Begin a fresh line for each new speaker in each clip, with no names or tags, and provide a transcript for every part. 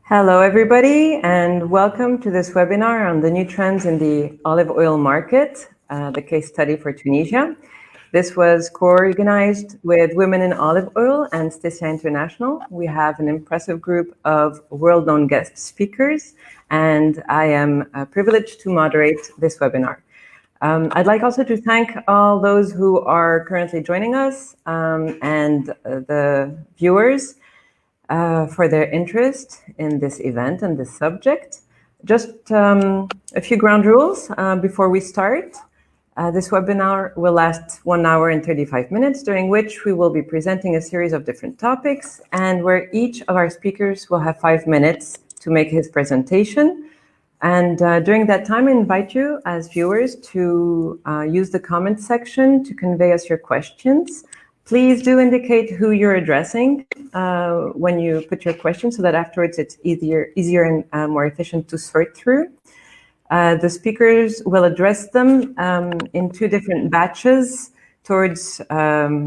Hello, everybody, and welcome to this webinar on the new trends in the olive oil market, the case study for Tunisia. This was co-organized with Women in Olive Oil and STECIA International. We have an impressive group of world-known guest speakers, and I am privileged to moderate this webinar. I'd like also to thank all those who are currently joining us and the viewers for their interest in this event and this subject. Just a few ground rules before we start. This webinar will last 1 hour and 35 minutes, during which we will be presenting a series of different topics and where each of our speakers will have 5 minutes to make his presentation. And during that time, I invite you as viewers to use the comment section to convey us your questions. Please do indicate who you're addressing when you put your question so that afterwards it's easier and more efficient to sort through. The speakers will address them in 2 different batches towards a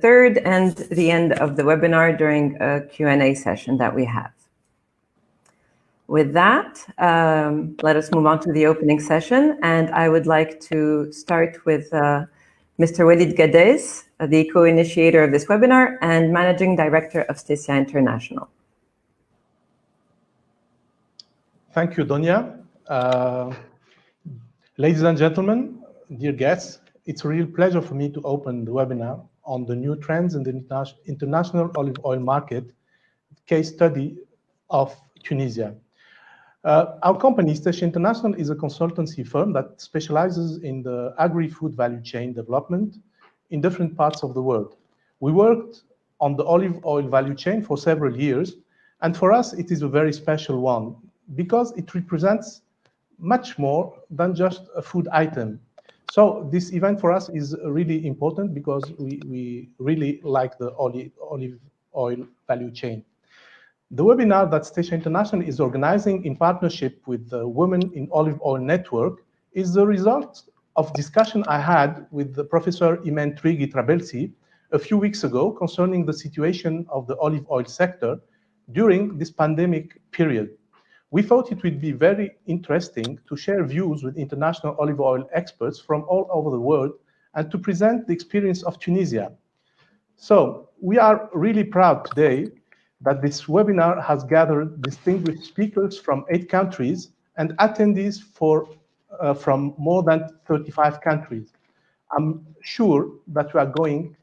third and the end of the webinar during a Q&A session that we have. With that, let us move on to the opening session, and I would like to start with Mr. Walid Gaddas, the co-initiator of this webinar and Managing Director of STECIA International.
Thank you, Donia. Ladies and gentlemen, dear guests, it's a real pleasure for me to open the webinar on the new trends in the international olive oil market, case study of Tunisia. Our company, STECIA International, is a consultancy firm that specializes in the agri-food value chain development in different parts of the world. We worked on the olive oil value chain for several years, and for us it is a very special one because it represents much more than just a food item. So this event for us is really important because we really like the olive oil value chain. The webinar that STECIA International is organizing in partnership with the Women in Olive Oil Network is the result of discussion I had with the Professor Imene Trabelsi a few weeks ago concerning the situation of the olive oil sector during this pandemic period. We thought it would be very interesting to share views with international olive oil experts from all over the world and to present the experience of Tunisia. So we are really proud today that this webinar has gathered distinguished speakers from 8 countries and attendees from more than 35 countries. I'm sure that we are going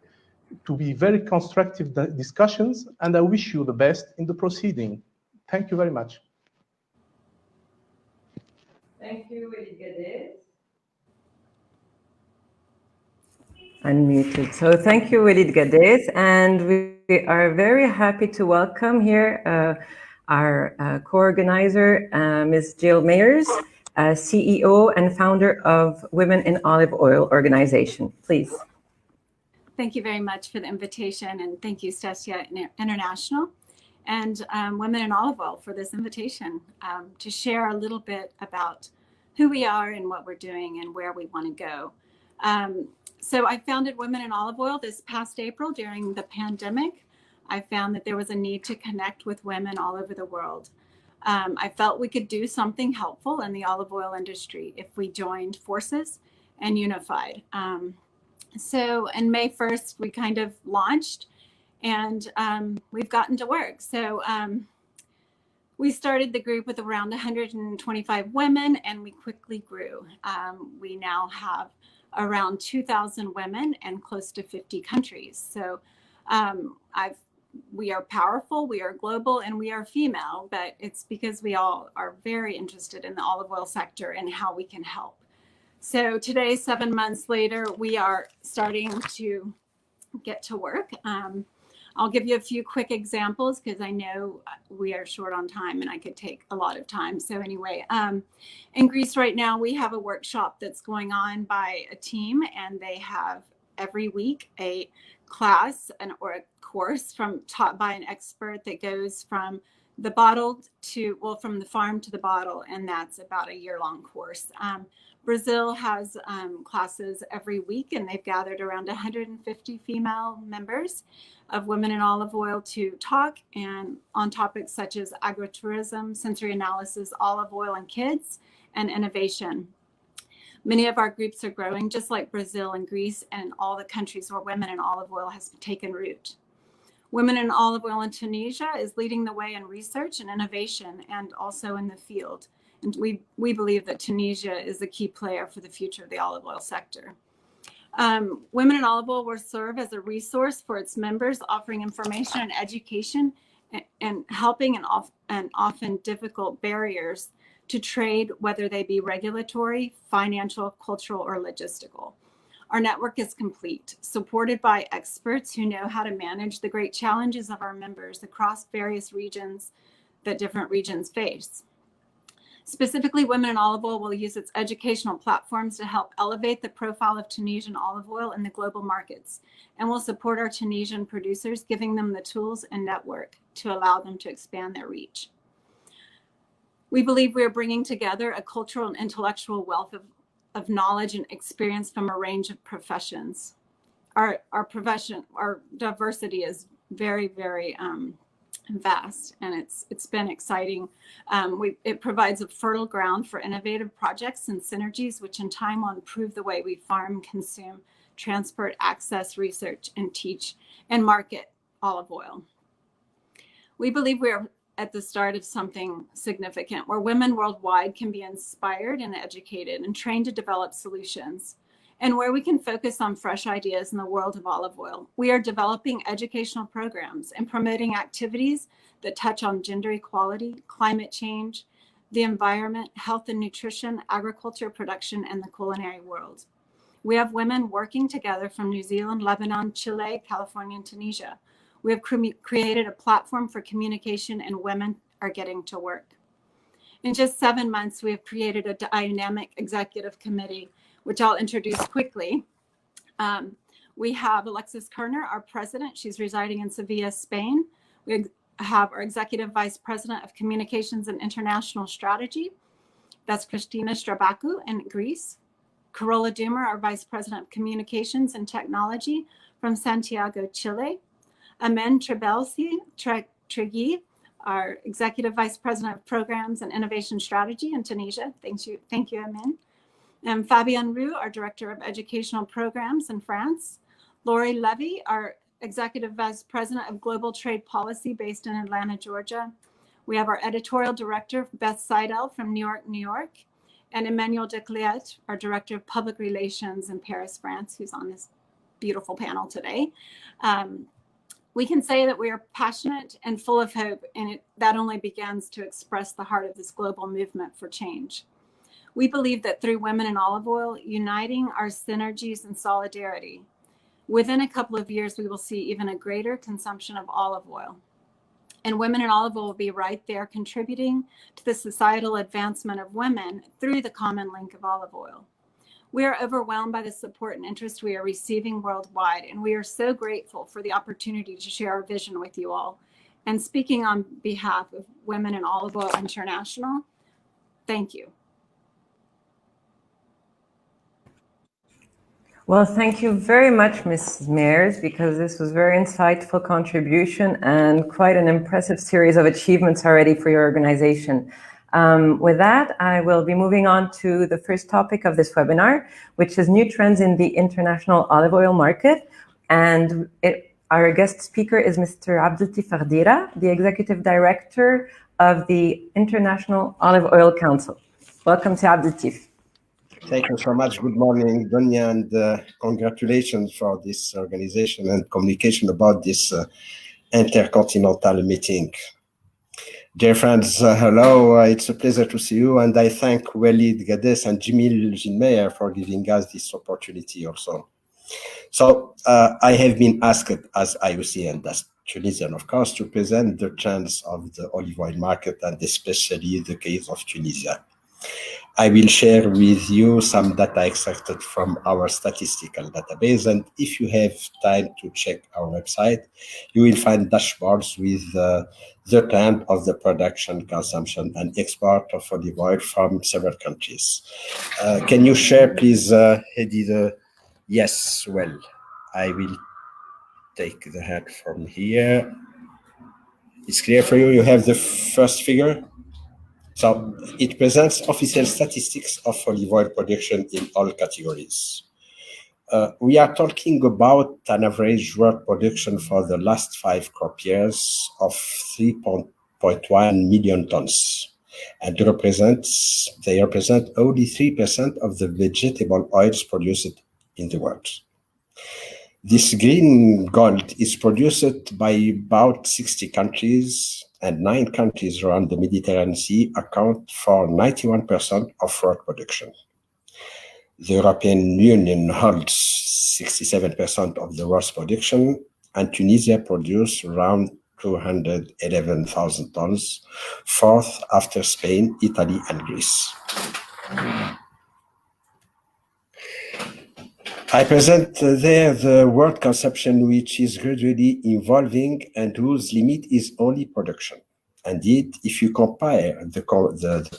to be very constructive discussions, and I wish you the best in the proceeding. Thank you very much.
Thank you, Walid Gaddas. Unmuted. So thank you, Walid Gaddas, and we are very happy to welcome here our co-organizer, Ms. Jill Meyers, CEO and founder of Women in Olive Oil organization. Please.
Thank you very much for the invitation, and thank you, STECIA International and Women in Olive Oil for this invitation to share a little bit about who we are and what we're doing and where we want to go. So I founded Women in Olive Oil this past April during the pandemic. I found that there was a need to connect with women all over the world. I felt we could do something helpful in the olive oil industry if we joined forces and unified. So on May 1st, we kind of launched, and we've gotten to work. So We started the group with around 125 women, and we quickly grew. We now have around 2,000 women and close to 50 countries. So we are powerful, we are global, and we are female, but it's because we all are very interested in the olive oil sector and how we can help. So today, 7 months later, we are starting to get to work. I'll give you a few quick examples because I know we are short on time and I could take a lot of time. So anyway, in Greece right now, we have a workshop that's going on by a team, and they have every week a class or a course taught by an expert that goes from the bottled to, well, from the farm to the bottle, and that's about a year-long course. Brazil has classes every week, and they've gathered around 150 female members of Women in Olive Oil to talk and on topics such as agritourism, sensory analysis, olive oil and kids, and innovation. Many of our groups are growing, just like Brazil and Greece and all the countries where Women in Olive Oil has taken root. Women in Olive Oil in Tunisia is leading the way in research and innovation, and also in the field. And we believe that Tunisia is a key player for the future of the olive oil sector. Women in Olive Oil will serve as a resource for its members, offering information and education and helping and often difficult barriers to trade, whether they be regulatory, financial, cultural, or logistical. Our network is complete, supported by experts who know how to manage the great challenges of our members across various regions that different regions face. Specifically, Women in Olive Oil will use its educational platforms to help elevate the profile of Tunisian olive oil in the global markets, and will support our Tunisian producers, giving them the tools and network to allow them to expand their reach. We believe we are bringing together a cultural and intellectual wealth of knowledge and experience from a range of professions. Our diversity is very, very vast, and it's been exciting. It provides a fertile ground for innovative projects and synergies, which in time will improve the way we farm, consume, transport, access, research, and teach and market olive oil. We believe we are at the start of something significant, where women worldwide can be inspired and educated and trained to develop solutions, and where we can focus on fresh ideas in the world of olive oil. We are developing educational programs and promoting activities that touch on gender equality, climate change, the environment, health and nutrition, agriculture, production, and the culinary world. We have women working together from New Zealand, Lebanon, Chile, California, and Tunisia. We have created a platform for communication, and women are getting to work. In just 7 months, we have created a dynamic executive committee, which I'll introduce quickly. We have Alexis Kerner, our president. She's residing in Sevilla, Spain. We have our executive vice president of communications and international strategy. That's Christina Strabaku in Greece. Carola Dumer, our vice president of communications and technology from Santiago, Chile. Imene Trigui, our executive vice president of programs and innovation strategy in Tunisia. Thank you, Imene. And Fabienne Roux, our director of educational programs in France. Lori Levy, our executive vice president of global trade policy based in Atlanta, Georgia. We have our editorial director, Beth Seidel from New York. And Emmanuel Decliette, our director of public relations in Paris, France, who's on this beautiful panel today. We can say that we are passionate and full of hope, and that only begins to express the heart of this global movement for change. We believe that through Women in Olive Oil, uniting our synergies and solidarity, within a couple of years, we will see even a greater consumption of olive oil. And Women in Olive Oil will be right there contributing to the societal advancement of women through the common link of olive oil. We are overwhelmed by the support and interest we are receiving worldwide, and we are so grateful for the opportunity to share our vision with you all. And speaking on behalf of Women in Olive Oil International, thank you.
Well, thank you very much, Mrs. Meyers, because this was a very insightful contribution and quite an impressive series of achievements already for your organization. With that, I will be moving on to the first topic of this webinar, which is new trends in the international olive oil market. And our guest speaker is Mr. Abdellatif, the Executive Director of the International Olive Oil Council. Welcome to Abdellatif.
Thank you so much. Good morning, Dunya, and congratulations for this organization and communication about this intercontinental meeting. Dear friends, hello. It's a pleasure to see you, and I thank Walid, Gaddas, and Meyers for giving us this opportunity also. So I have been asked as IOC and as Tunisian, of course, to present the trends of the olive oil market and especially the case of Tunisia. I will share with you some data extracted from our statistical database, and if you have time to check our website, you will find dashboards with the trend of the production, consumption, and export of olive oil from several countries. Can you share, please, Ghedira? Yes, well, I will take the head from here. It's clear for you, you have the first figure? So it presents official statistics of olive oil production in all categories. We are talking about an average world production for the last 5 crop years of 3.1 million tons. And they represent only 3% of the vegetable oils produced in the world. This green gold is produced by about 60 countries, and 9 countries around the Mediterranean Sea account for 91% of world production. The European Union holds 67% of the world's production, and Tunisia produces around 211,000 tons, fourth after Spain, Italy, and Greece. I present there the world consumption, which is gradually evolving and whose limit is only production. Indeed, if you compare the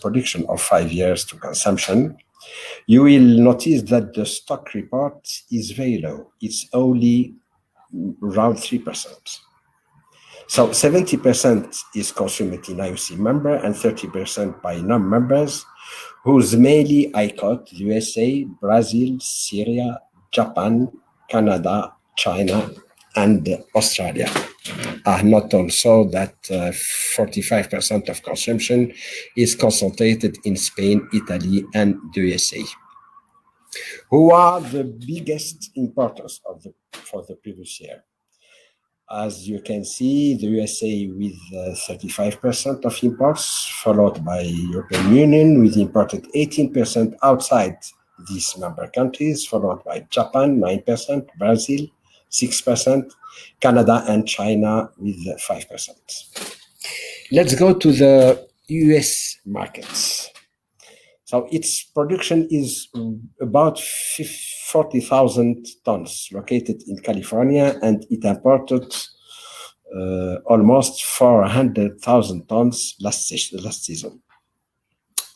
production of 5 years to consumption, you will notice that the stock report is very low. It's only around 3%. So 70% is consumed in IOC member and 30% by non-members, whose mainly I quote USA, Brazil, Syria, Japan, Canada, China, and Australia. Not also that 45% of consumption is concentrated in Spain, Italy, and the USA. Who are the biggest importers for the previous year? As you can see, the USA with 35% of imports, followed by European Union with imported 18% outside these member countries, followed by Japan, 9%, Brazil, 6%, Canada and China with 5%. Let's go to the US markets. So its production is about 40,000 tons located in California, and it imported almost 400,000 tons last season.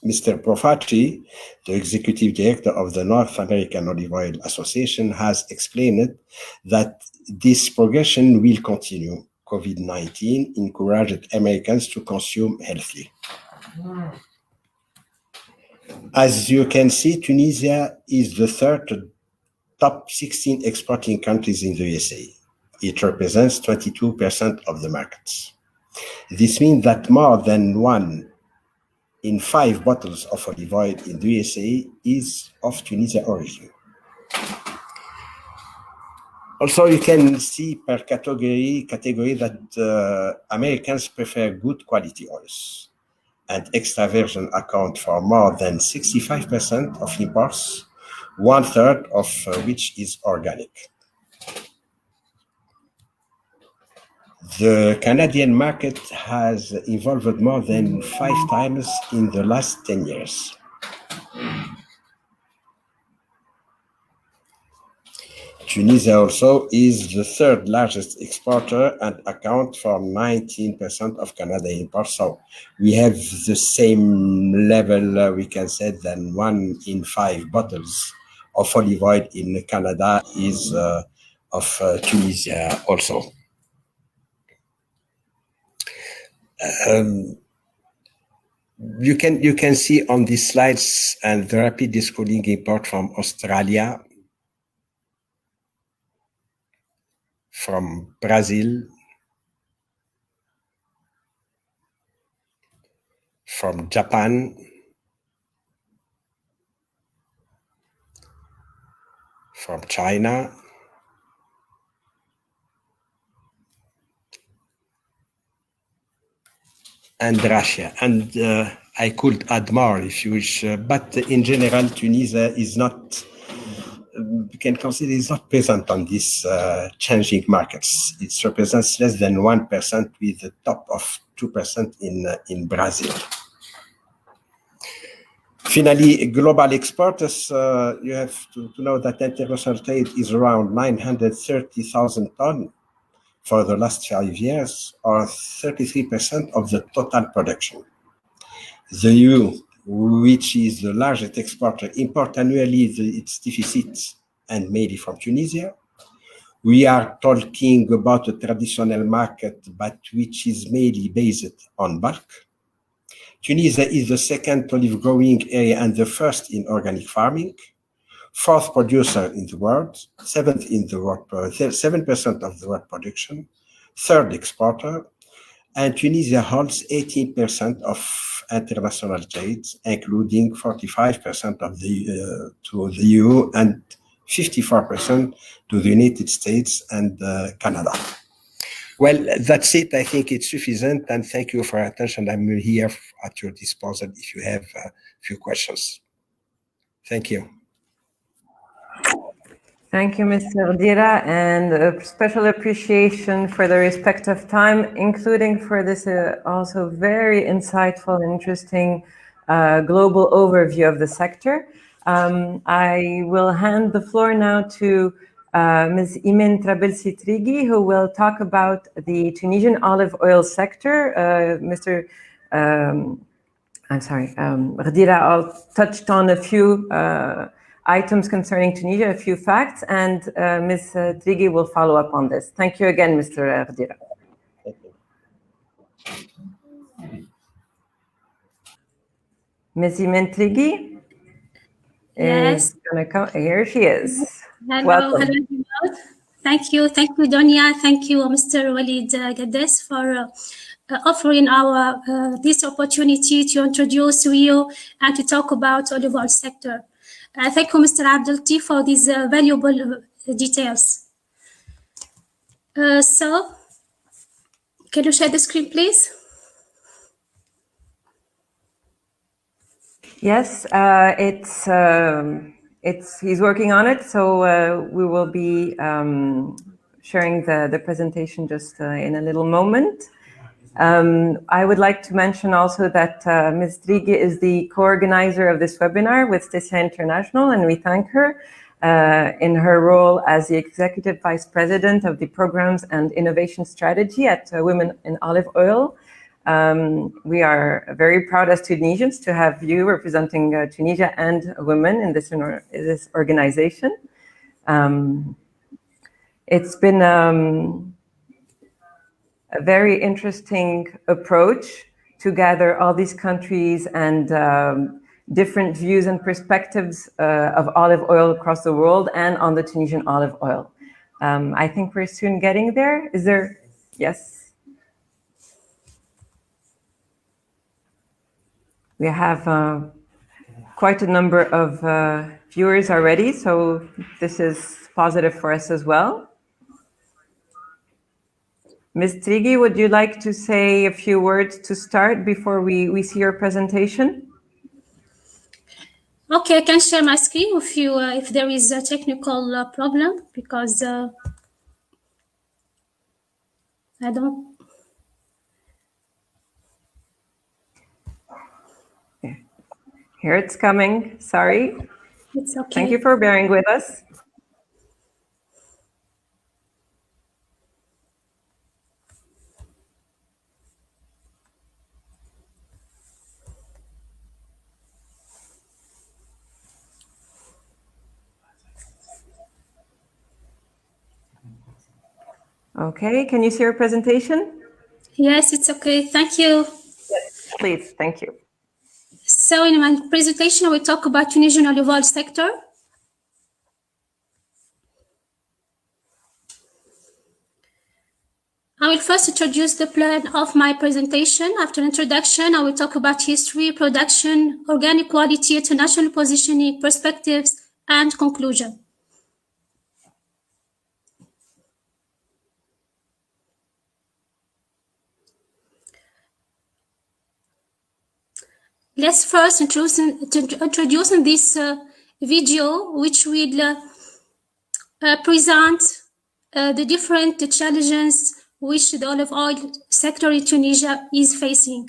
Mr. Profaci, the executive director of the North American Olive Oil Association, has explained that this progression will continue. COVID-19 encouraged Americans to consume healthy. As you can see, Tunisia is the third top 16 exporting countries in the USA. It represents 22% of the markets. This means that more than 1 in 5 bottles of olive oil in the USA is of Tunisian origin. Also, you can see per category that Americans prefer good quality oils, and extra virgin account for more than 65% of imports, 1/3 of which is organic. The Canadian market has evolved more than 5 times in the last 10 years. Tunisia also is the 3rd largest exporter and accounts for 19% of Canadian imports. So we have the same level, we can say, than 1 in 5 bottles of olive oil in Canada is of Tunisia also. You can see on these slides and the rapid decreasing import from Australia, from Brazil, from Japan, from China, and Russia. And I could add more if you wish, but in general, Tunisia is not, we can consider is not present on these changing markets. It represents less than 1% with a top of 2% in Brazil. Finally, global exporters, you have to know that international trade is around 930,000 tons for the last 5 years, or 33% of the total production. The WIOO, which is the largest exporter, imports annually its deficits, and mainly from Tunisia. We are talking about a traditional market, but which is mainly based on bulk. Tunisia is the second olive growing area and the first in organic farming, fourth producer in the world, 7% of the world production, third exporter, and Tunisia holds 18% of international trade, including 45% of to the EU and 54% to the United States and Canada. Well, that's it. I think it's sufficient, and thank you for your attention. I'm here at your disposal if you have a few questions. Thank you.
Thank you, Mr. Ghedira, and a special appreciation for the respect of time, including for this also very insightful and interesting global overview of the sector. I will hand the floor now to Ms. Imene Trabelsi Trigui, who will talk about the Tunisian olive oil sector. Ghedira touched on a few items concerning Tunisia, a few facts, and Ms. Trigui will follow up on this. Thank you again, Mr. Ghedira. Ms. Imene Trigui is going to come. Here she is.
Hello,
welcome.
hello. Thank you, Donia. Thank you, Mr. Walid Gaddas, for offering our this opportunity to introduce WIOO and to talk about olive oil sector. Thank you, Mr. Abdellatif, for these valuable details. So, can you share the screen, please?
Yes, he's working on it, so we will be sharing the presentation just in a little moment. I would like to mention also that Ms. Trigui is the co-organizer of this webinar with STECIA International, and we thank her in her role as the Executive Vice President of the Programs and Innovation Strategy at Women in Olive Oil. We are very proud as Tunisians to have you representing Tunisia and women in this organization. It's been a very interesting approach to gather all these countries and different views and perspectives of olive oil across the world and on the Tunisian olive oil. I think we're soon getting there. Is there? Yes. We have quite a number of viewers already, so this is positive for us as well. Ms. Trigui, would you like to say a few words to start before we see your presentation?
Okay, I can share my screen with you if there is a technical problem, because I don't.
Here it's coming. Sorry.
It's okay.
Thank you for bearing with us. Okay, can you see your presentation?
Yes, it's okay. Thank you.
Yes, please. Thank you.
So in my presentation, I will talk about Tunisian olive oil sector. I will first introduce the plan of my presentation. After introduction, I will talk about history, production, organic quality, international positioning, perspectives, and conclusion. Let's first introduce this video, which will present the different challenges which the olive oil sector in Tunisia is facing.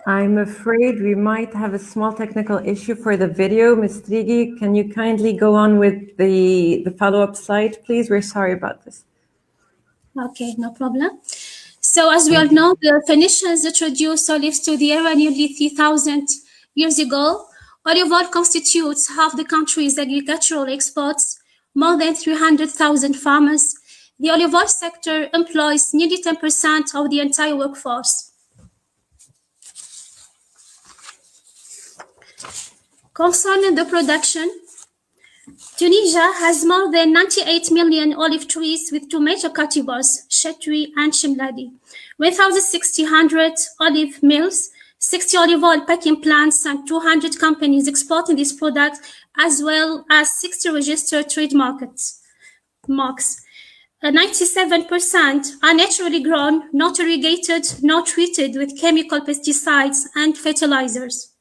I'm afraid we might have a small technical issue for the video. Ms. Trigui, can you kindly go on with the follow-up slide, please? We're sorry about this.
Okay, no problem. So as we all know, the Phoenicians introduced olives to the area nearly 3,000 years ago. Olive oil constitutes half the country's agricultural exports, more than 300,000 farmers. The olive oil sector employs nearly 10% of the entire workforce. Concerning the production, Tunisia has more than 98 million olive trees with two major cultivars, Chetui and Chimladi, 1,600 olive mills, 60 olive oil packing plants, and 200 companies exporting this product, as well as 60 registered trade marks. 97% are naturally grown, not irrigated, not treated with chemical pesticides and fertilizers.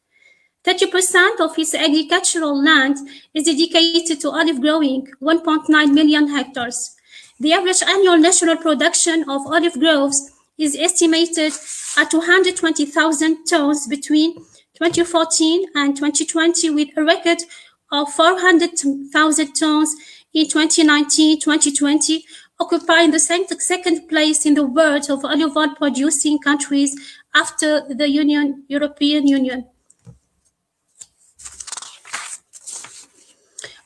30% of its agricultural land is dedicated to olive growing, 1.9 million hectares. The average annual national production of olive groves is estimated at 220,000 tons between 2014 and 2020, with a record of 400,000 tons in 2019-2020, occupying the second place in the world of olive oil producing countries after the European Union.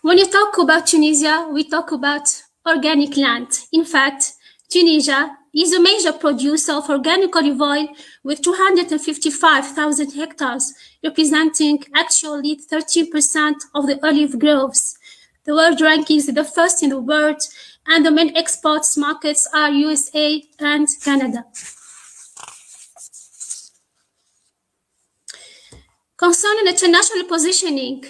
When you talk about Tunisia, we talk about organic land. In fact, Tunisia is a major producer of organic olive oil with 255,000 hectares, representing actually 13% of the olive groves. The world ranking is the first in the world, and the main exports markets are USA and Canada. Concerning international positioning,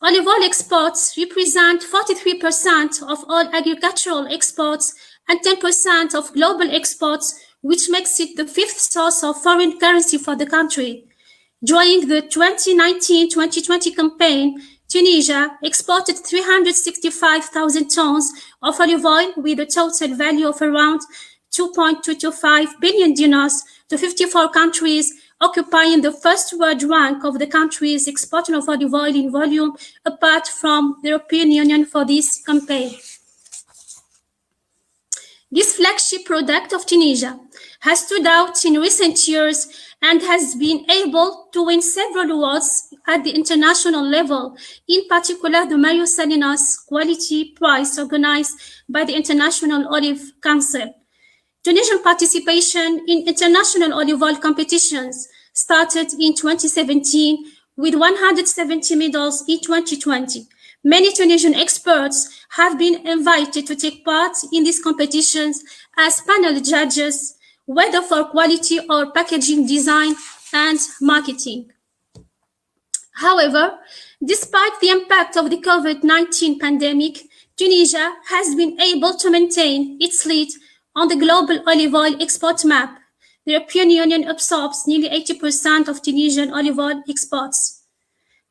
olive oil exports represent 43% of all agricultural exports and 10% of global exports, which makes it the fifth source of foreign currency for the country. During the 2019-2020 campaign, Tunisia exported 365,000 tons of olive oil with a total value of around 2.225 billion dinars to 54 countries, occupying the first world rank of the countries exporting of olive oil in volume, apart from the European Union for this campaign. This flagship product of Tunisia has stood out in recent years and has been able to win several awards at the international level, in particular the Meyers Quality Prize organized by the International Olive Council. Tunisian participation in international olive oil competitions started in 2017 with 170 medals in 2020. Many Tunisian experts have been invited to take part in these competitions as panel judges, whether for quality or packaging design and marketing. However, despite the impact of the COVID-19 pandemic, Tunisia has been able to maintain its lead on the global olive oil export map. The European Union absorbs nearly 80% of Tunisian olive oil exports,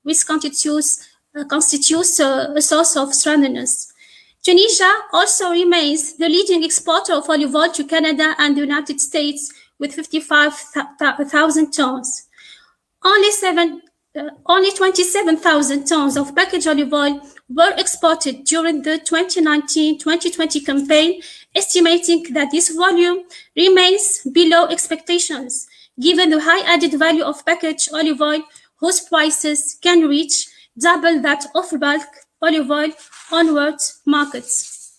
which constitutes a source of strengthiness. Tunisia also remains the leading exporter of olive oil to Canada and the United States with 55,000 tons. Only 27,000 tons of packaged olive oil were exported during the 2019-2020 campaign, estimating that this volume remains below expectations, given the high added value of packaged olive oil, whose prices can reach double that of bulk olive oil onward markets.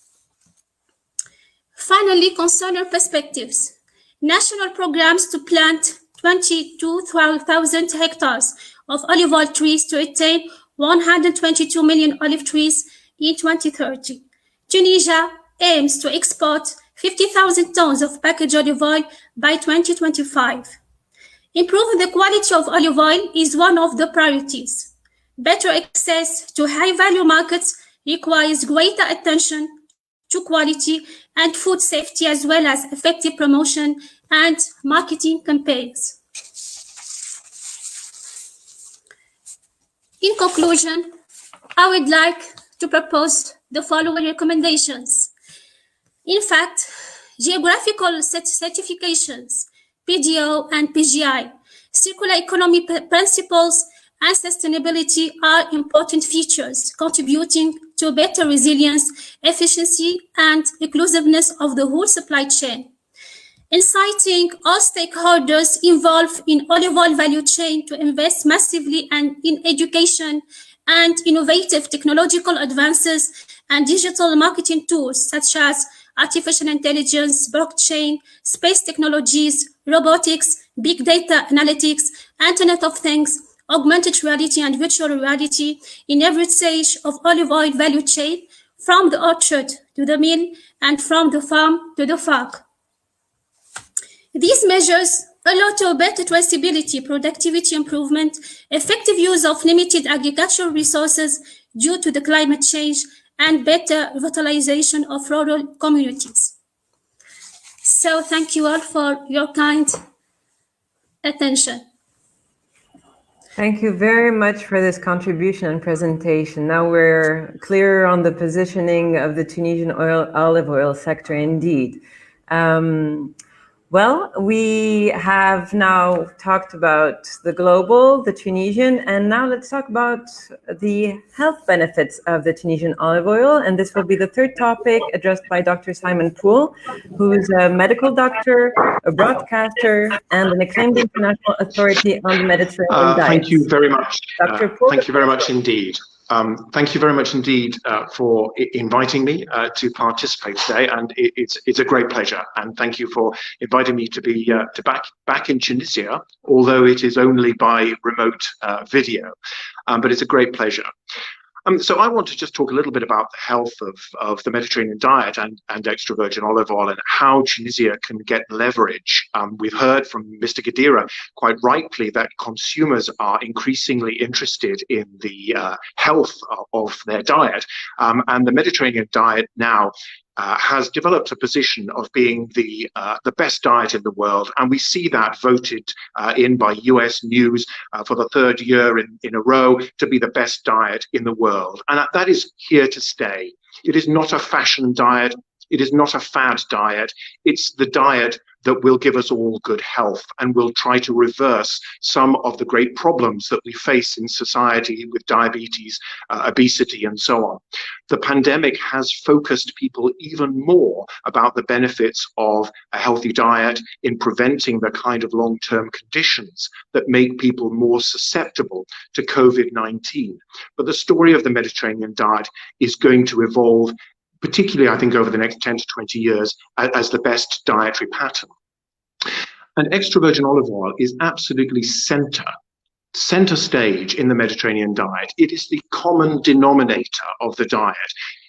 Finally, concerning perspectives, national programs to plant 22,000 hectares of olive oil trees to attain 122 million olive trees in 2030. Tunisia aims to export 50,000 tons of packaged olive oil by 2025. Improving the quality of olive oil is one of the priorities. Better access to high-value markets requires greater attention to quality and food safety, as well as effective promotion and marketing campaigns. In conclusion, I would like to propose the following recommendations. In fact, geographical certifications, PDO and PGI, circular economy principles, and sustainability are important features contributing to better resilience, efficiency, and inclusiveness of the whole supply chain. Inciting all stakeholders involved in olive oil value chain to invest massively in education and innovative technological advances and digital marketing tools such as artificial intelligence, blockchain, space technologies, robotics, big data analytics, Internet of Things, augmented reality and virtual reality in every stage of olive oil value chain, from the orchard to the mill and from the farm to the fork. These measures allow to better traceability, productivity improvement, effective use of limited agricultural resources due to the climate change, and better revitalization of rural communities. So thank you all for your kind attention.
Thank you very much for this contribution and presentation. Now we're clear on the positioning of the Tunisian olive oil sector indeed. Well, we have now talked about the global, the Tunisian, and now let's talk about the health benefits of the Tunisian olive oil. And this will be the third topic addressed by Dr. Simon Poole, who's a medical doctor, a broadcaster, and an acclaimed international authority on the Mediterranean diet.
Thank you very much.
Dr. Poole,
thank you very much indeed. Thank you very much indeed for inviting me to participate today, and it's a great pleasure. And thank you for inviting me to be back in Tunisia, although it is only by remote video. But it's a great pleasure. So I want to just talk a little bit about the health of the Mediterranean diet and extra virgin olive oil and how Tunisia can get leverage. We've heard from Mr. Ghedira quite rightly that consumers are increasingly interested in the health of their diet, and the Mediterranean diet now has developed a position of being the best diet in the world, and we see that voted in by US News for the third year in a row to be the best diet in the world, and that is here to stay. It is not a fashion diet. It is not a fad diet. It's the diet that will give us all good health and will try to reverse some of the great problems that we face in society with diabetes, obesity, and so on. The pandemic has focused people even more about the benefits of a healthy diet in preventing the kind of long-term conditions that make people more susceptible to COVID-19. But the story of the Mediterranean diet is going to evolve, particularly, I think, over the next 10 to 20 years, as the best dietary pattern. And extra virgin olive oil is absolutely center stage in the Mediterranean diet. It is the common denominator of the diet.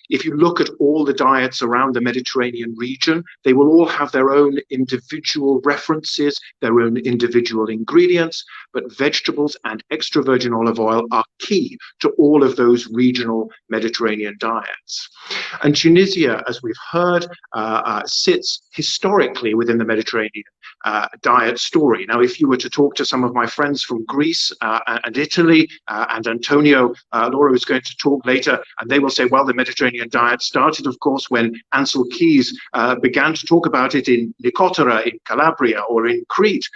If you look at all the diets around the Mediterranean region, they will all have their own individual references, their own individual ingredients, but vegetables and extra virgin olive oil are key to all of those regional Mediterranean diets. And Tunisia, as we've heard, sits historically within the Mediterranean diet story. Now, if you were to talk to some of my friends from Greece and Italy, and Antonio, Laura is going to talk later, and they will say, well, the Mediterranean diet started, of course, when Ansel Keys began to talk about it in Nicotera, in Calabria, or in Crete.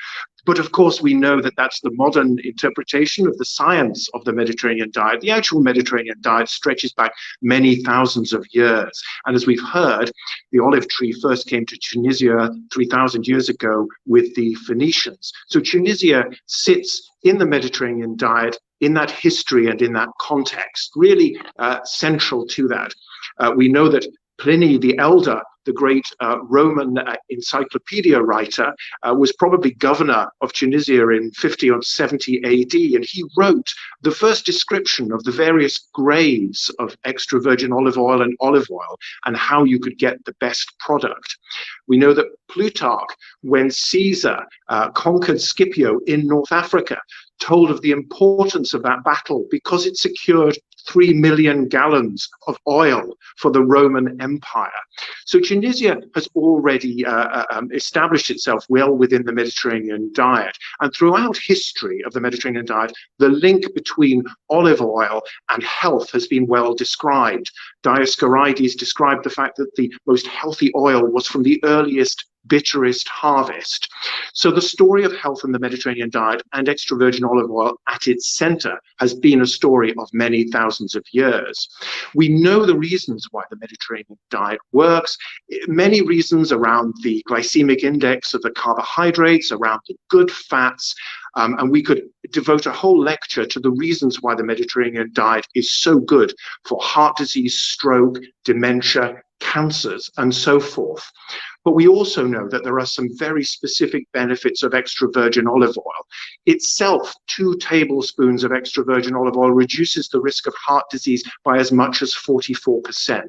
But of course, we know that that's the modern interpretation of the science of the Mediterranean diet. The actual Mediterranean diet stretches back many thousands of years. And as we've heard, the olive tree first came to Tunisia 3,000 years ago with the Phoenicians. So Tunisia sits in the Mediterranean diet, in that history and in that context, really central to that. We know that Pliny the Elder, the great Roman encyclopedia writer, was probably governor of Tunisia in 50 or 70 AD, and he wrote the first description of the various grades of extra virgin olive oil and how you could get the best product. We know that Plutarch, when Caesar conquered Scipio in North Africa, told of the importance of that battle because it secured 3 million gallons of oil for the Roman Empire. So Tunisia has already established itself well within the Mediterranean diet. And throughout history of the Mediterranean diet, the link between olive oil and health has been well described. Dioscorides described the fact that the most healthy oil was from the earliest, bitterest harvest. So the story of health in the Mediterranean diet and extra virgin olive oil at its center has been a story of many thousands of years. We know the reasons why the Mediterranean diet works, many reasons around the glycemic index of the carbohydrates, around the good fats, and we could devote a whole lecture to the reasons why the Mediterranean diet is so good for heart disease, stroke, dementia, cancers, and so forth. But we also know that there are some very specific benefits of extra virgin olive oil. Itself, 2 tablespoons of extra virgin olive oil reduces the risk of heart disease by as much as 44%.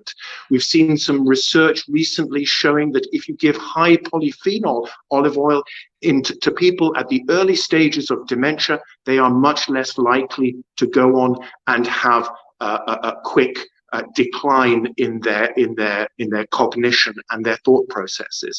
We've seen some research recently showing that if you give high polyphenol olive oil to people at the early stages of dementia, they are much less likely to go on and have a quick decline in their cognition and their thought processes.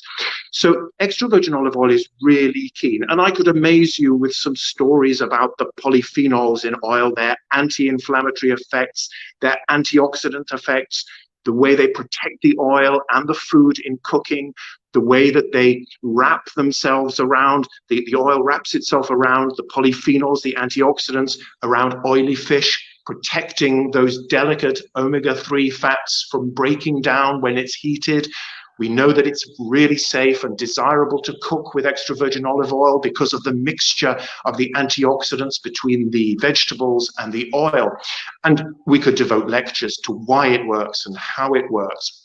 So extra virgin olive oil is really keen, and I could amaze you with some stories about the polyphenols in oil, their anti-inflammatory effects, their antioxidant effects, the way they protect the oil and the food in cooking, the way that they wrap themselves around, the oil wraps itself around the polyphenols, the antioxidants, around oily fish, protecting those delicate omega-3 fats from breaking down when it's heated. We know that it's really safe and desirable to cook with extra virgin olive oil because of the mixture of the antioxidants between the vegetables and the oil. And we could devote lectures to why it works and how it works.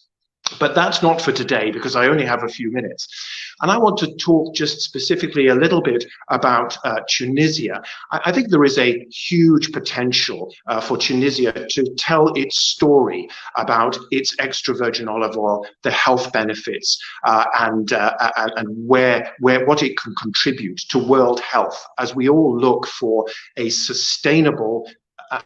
But that's not for today because I only have a few minutes. And I want to talk just specifically a little bit about Tunisia. I think there is a huge potential for Tunisia to tell its story about its extra virgin olive oil, the health benefits, and what it can contribute to world health as we all look for a sustainable,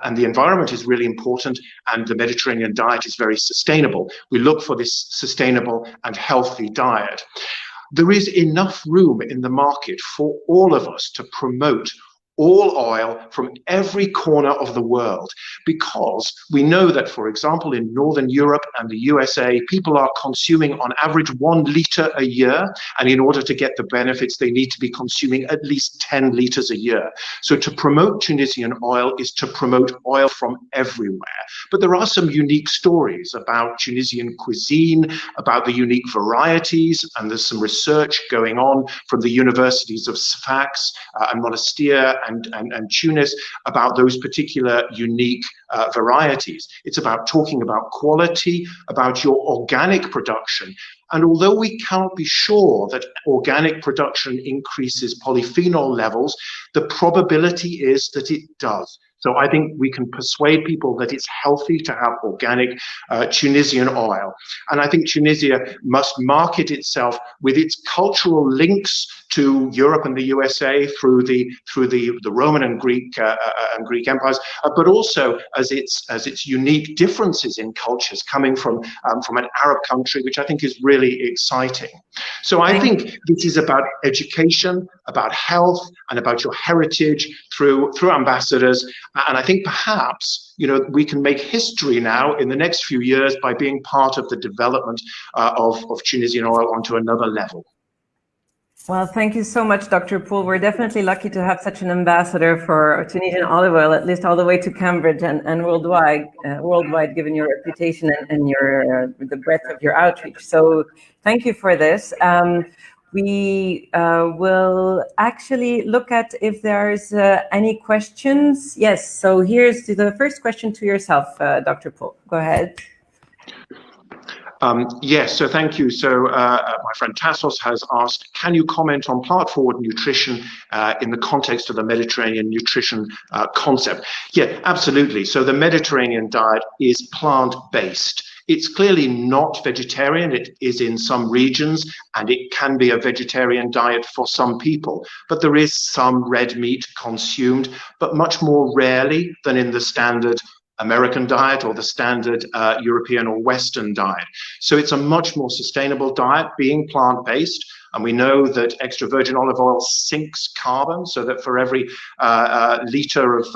and the environment is really important, and the Mediterranean diet is very sustainable. We look for this sustainable and healthy diet. There is enough room in the market for all of us to promote all oil from every corner of the world, because we know that, for example, in Northern Europe and the USA, people are consuming on average 1 liter a year, and in order to get the benefits, they need to be consuming at least 10 liters a year. So to promote Tunisian oil is to promote oil from everywhere. But there are some unique stories about Tunisian cuisine, about the unique varieties, and there's some research going on from the universities of Sfax and Monastir and Tunis about those particular unique varieties. It's about talking about quality, about your organic production. And although we cannot be sure that organic production increases polyphenol levels, the probability is that it does. So I think we can persuade people that it's healthy to have organic Tunisian oil. And I think Tunisia must market itself with its cultural links to Europe and the USA through the Roman and Greek empires, but also as its unique differences in cultures coming from an Arab country, which I think is really exciting. So I think this is about education, about health, and about your heritage through ambassadors. And I think perhaps, you know, we can make history now in the next few years by being part of the development of Tunisian oil onto another level.
Well, thank you so much, Dr. Poole. We're definitely lucky to have such an ambassador for Tunisian olive oil, at least all the way to Cambridge and worldwide, given your reputation and your the breadth of your outreach. So thank you for this. We will actually look at if there's any questions. Yes, so here's the first question to yourself, Dr. Poole. Go ahead.
Yes, so thank you. So my friend Tassos has asked, can you comment on plant-forward nutrition in the context of the Mediterranean nutrition concept? Yeah, absolutely. So the Mediterranean diet is plant-based. It's clearly not vegetarian. It is in some regions, and it can be a vegetarian diet for some people. But there is some red meat consumed, but much more rarely than in the standard American diet or the standard European or Western diet. So it's a much more sustainable diet, being plant-based. And we know that extra virgin olive oil sinks carbon, so that for every liter of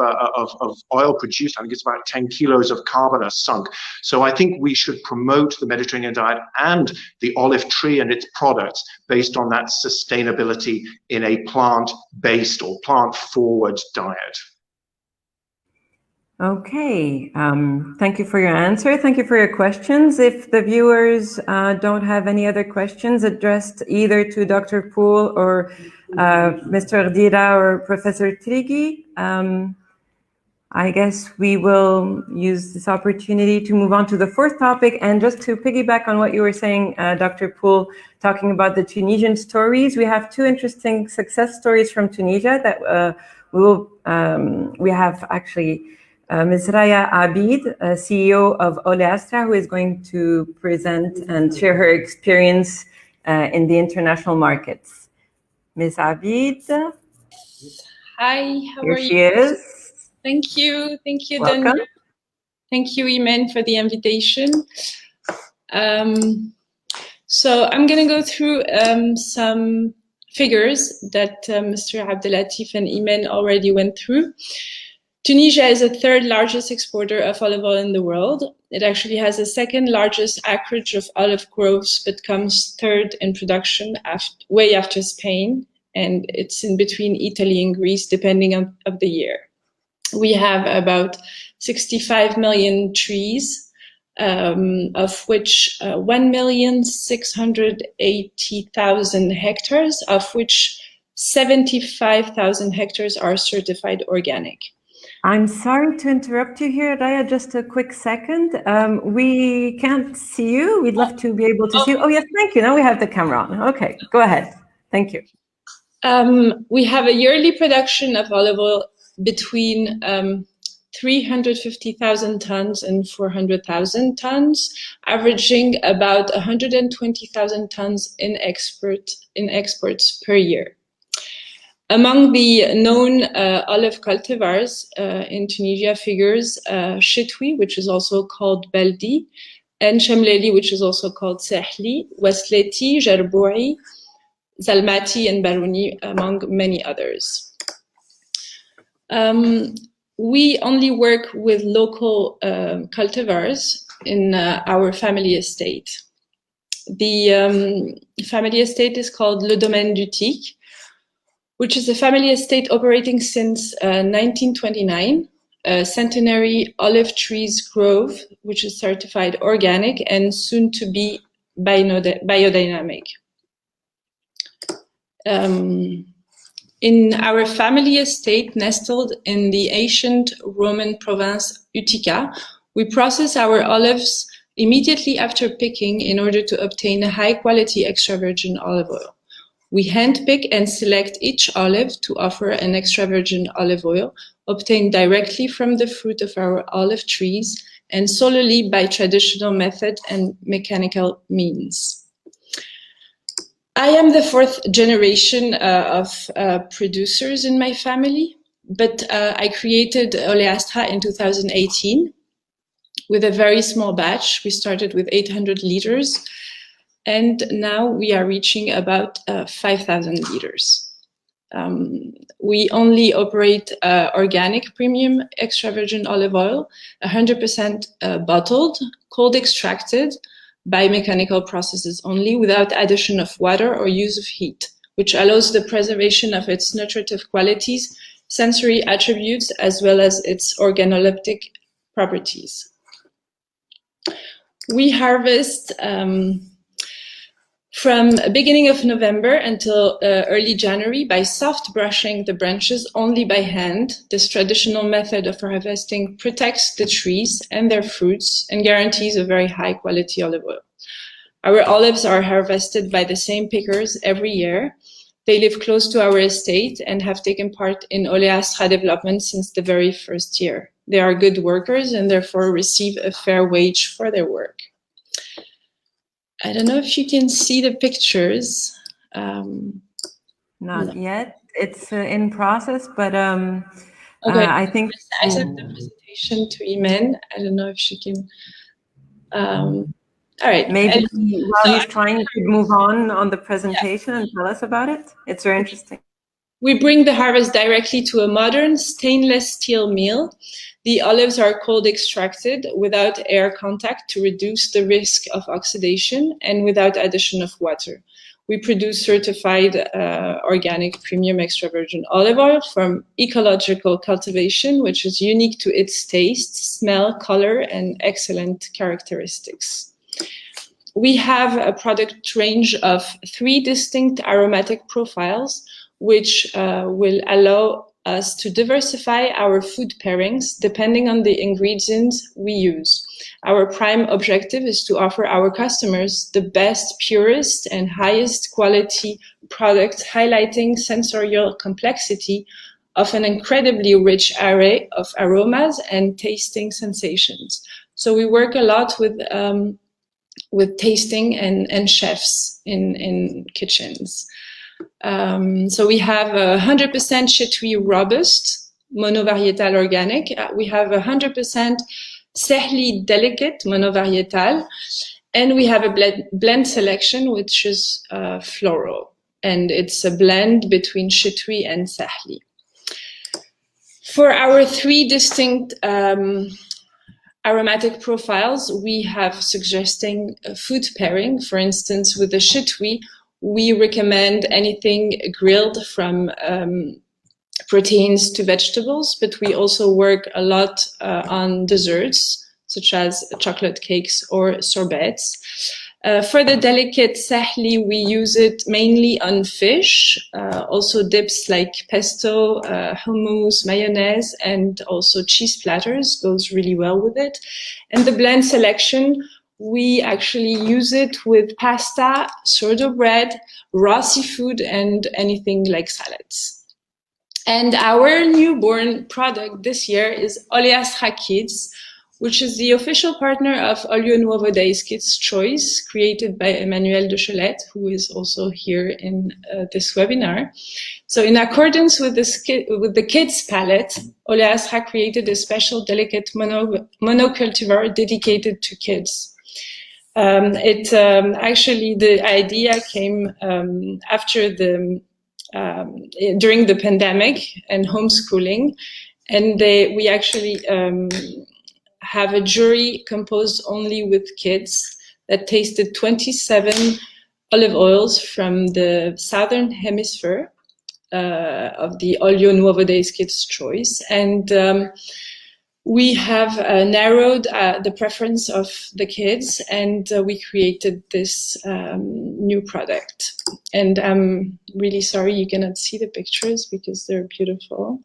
oil produced, I think it's about 10 kilos of carbon are sunk. So I think we should promote the Mediterranean diet and the olive tree and its products based on that sustainability in a plant-based or plant-forward diet.
Okay, thank you for your answer. Thank you for your questions. If the viewers don't have any other questions addressed either to Dr. Poole or Mr. Ghedira or Professor Trigui, I guess we will use this opportunity to move on to the fourth topic. And just to piggyback on what you were saying, Dr. Poole, talking about the Tunisian stories, we have two interesting success stories from Tunisia that we have actually Ms. Raya Abid, CEO of Oleastra, who is going to present and share her experience in the international markets. Ms. Abid.
Hi, how are you?
Here she is.
Thank you,
Welcome.
Dania. Thank you, Imene, for the invitation. So I'm going to go through some figures that Mr. Abdellatif and Imene already went through. Tunisia is the third largest exporter of olive oil in the world. It actually has the second largest acreage of olive groves, but comes third in production, way after Spain, and it's in between Italy and Greece, depending on the year. We have about 65 million trees, of which 1,680,000 hectares, of which 75,000 hectares are certified organic.
I'm sorry to interrupt you here, Raya, just a quick second. We can't see you. We'd love to be able to see you. Oh, yes, thank you. Now we have the camera on. Okay, go ahead. Thank you.
We have a yearly production of olive oil between 350,000 tons and 400,000 tons, averaging about 120,000 tons in exports per year. Among the known olive cultivars in Tunisia figures Chitwi, which is also called Baldi, and Chemleli, which is also called Sahli, Wasleti, Jarboui, Zalmati, and Barouni, among many others. We only work with local cultivars in our family estate. The family estate is called Le Domaine du Tic, which is a family estate operating since 1929, a centenary olive trees grove, which is certified organic and soon to be biodynamic. In our family estate, nestled in the ancient Roman province Utica, we process our olives immediately after picking in order to obtain a high-quality extra virgin olive oil. We handpick and select each olive to offer an extra virgin olive oil obtained directly from the fruit of our olive trees and solely by traditional method and mechanical means. I am the fourth generation of producers in my family, but I created Oleastra in 2018 with a very small batch. We started with 800 liters. And now we are reaching about 5,000 liters. We only operate organic premium extra virgin olive oil, 100% bottled, cold extracted by mechanical processes only, without addition of water or use of heat, which allows the preservation of its nutritive qualities, sensory attributes, as well as its organoleptic properties. We harvest from the beginning of November until early January by soft brushing the branches only by hand. This traditional method of harvesting protects the trees and their fruits and guarantees a very high quality olive oil. Our olives are harvested by the same pickers every year. They live close to our estate and have taken part in Oleastra development since the very first year. They are good workers and therefore receive a fair wage for their work. I don't know if you can see the pictures.
Not yet. It's in process, but
okay.
I think
I sent the presentation to Imene. I don't know if she can. All right.
Maybe while he's trying to move on the presentation and tell us about it. It's very interesting.
We bring the harvest directly to a modern stainless steel mill. The olives are cold extracted without air contact to reduce the risk of oxidation and without addition of water. We produce certified organic premium extra virgin olive oil from ecological cultivation, which is unique to its taste, smell, color, and excellent characteristics. We have a product range of 3 distinct aromatic profiles, which will allow us to diversify our food pairings depending on the ingredients we use. Our prime objective is to offer our customers the best, purest, and highest quality product, highlighting sensorial complexity of an incredibly rich array of aromas and tasting sensations. So we work a lot with tasting and chefs in kitchens. So we have 100% Trigui robust, monovarietal organic. We have 100% Sahli delicate, monovarietal. And we have a blend selection, which is floral. And it's a blend between Trigui and Sahli. For our 3 distinct aromatic profiles, we have suggesting a food pairing. For instance, with the Trigui, we recommend anything grilled from proteins to vegetables, but we also work a lot on desserts, such as chocolate cakes or sorbets. For the delicate Sahli, we use it mainly on fish, also dips like pesto, hummus, mayonnaise, and also cheese platters goes really well with it. And the blend selection, we actually use it with pasta, sourdough bread, raw seafood, and anything like salads. And our newborn product this year is Oleastra Kids, which is the official partner of Olio Nuovo Days Kids Choice, created by Emmanuel de Chelette, who is also here in this webinar. So in accordance with the kids palette, Oleastra created a special delicate monocultivar dedicated to kids. Actually, the idea came after during the pandemic and homeschooling, and we actually have a jury composed only with kids that tasted 27 olive oils from the southern hemisphere of the Olio Nuovo Days Kids Choice, and we have narrowed the preference of the kids, and we created this new product. And I'm really sorry you cannot see the pictures because they're beautiful.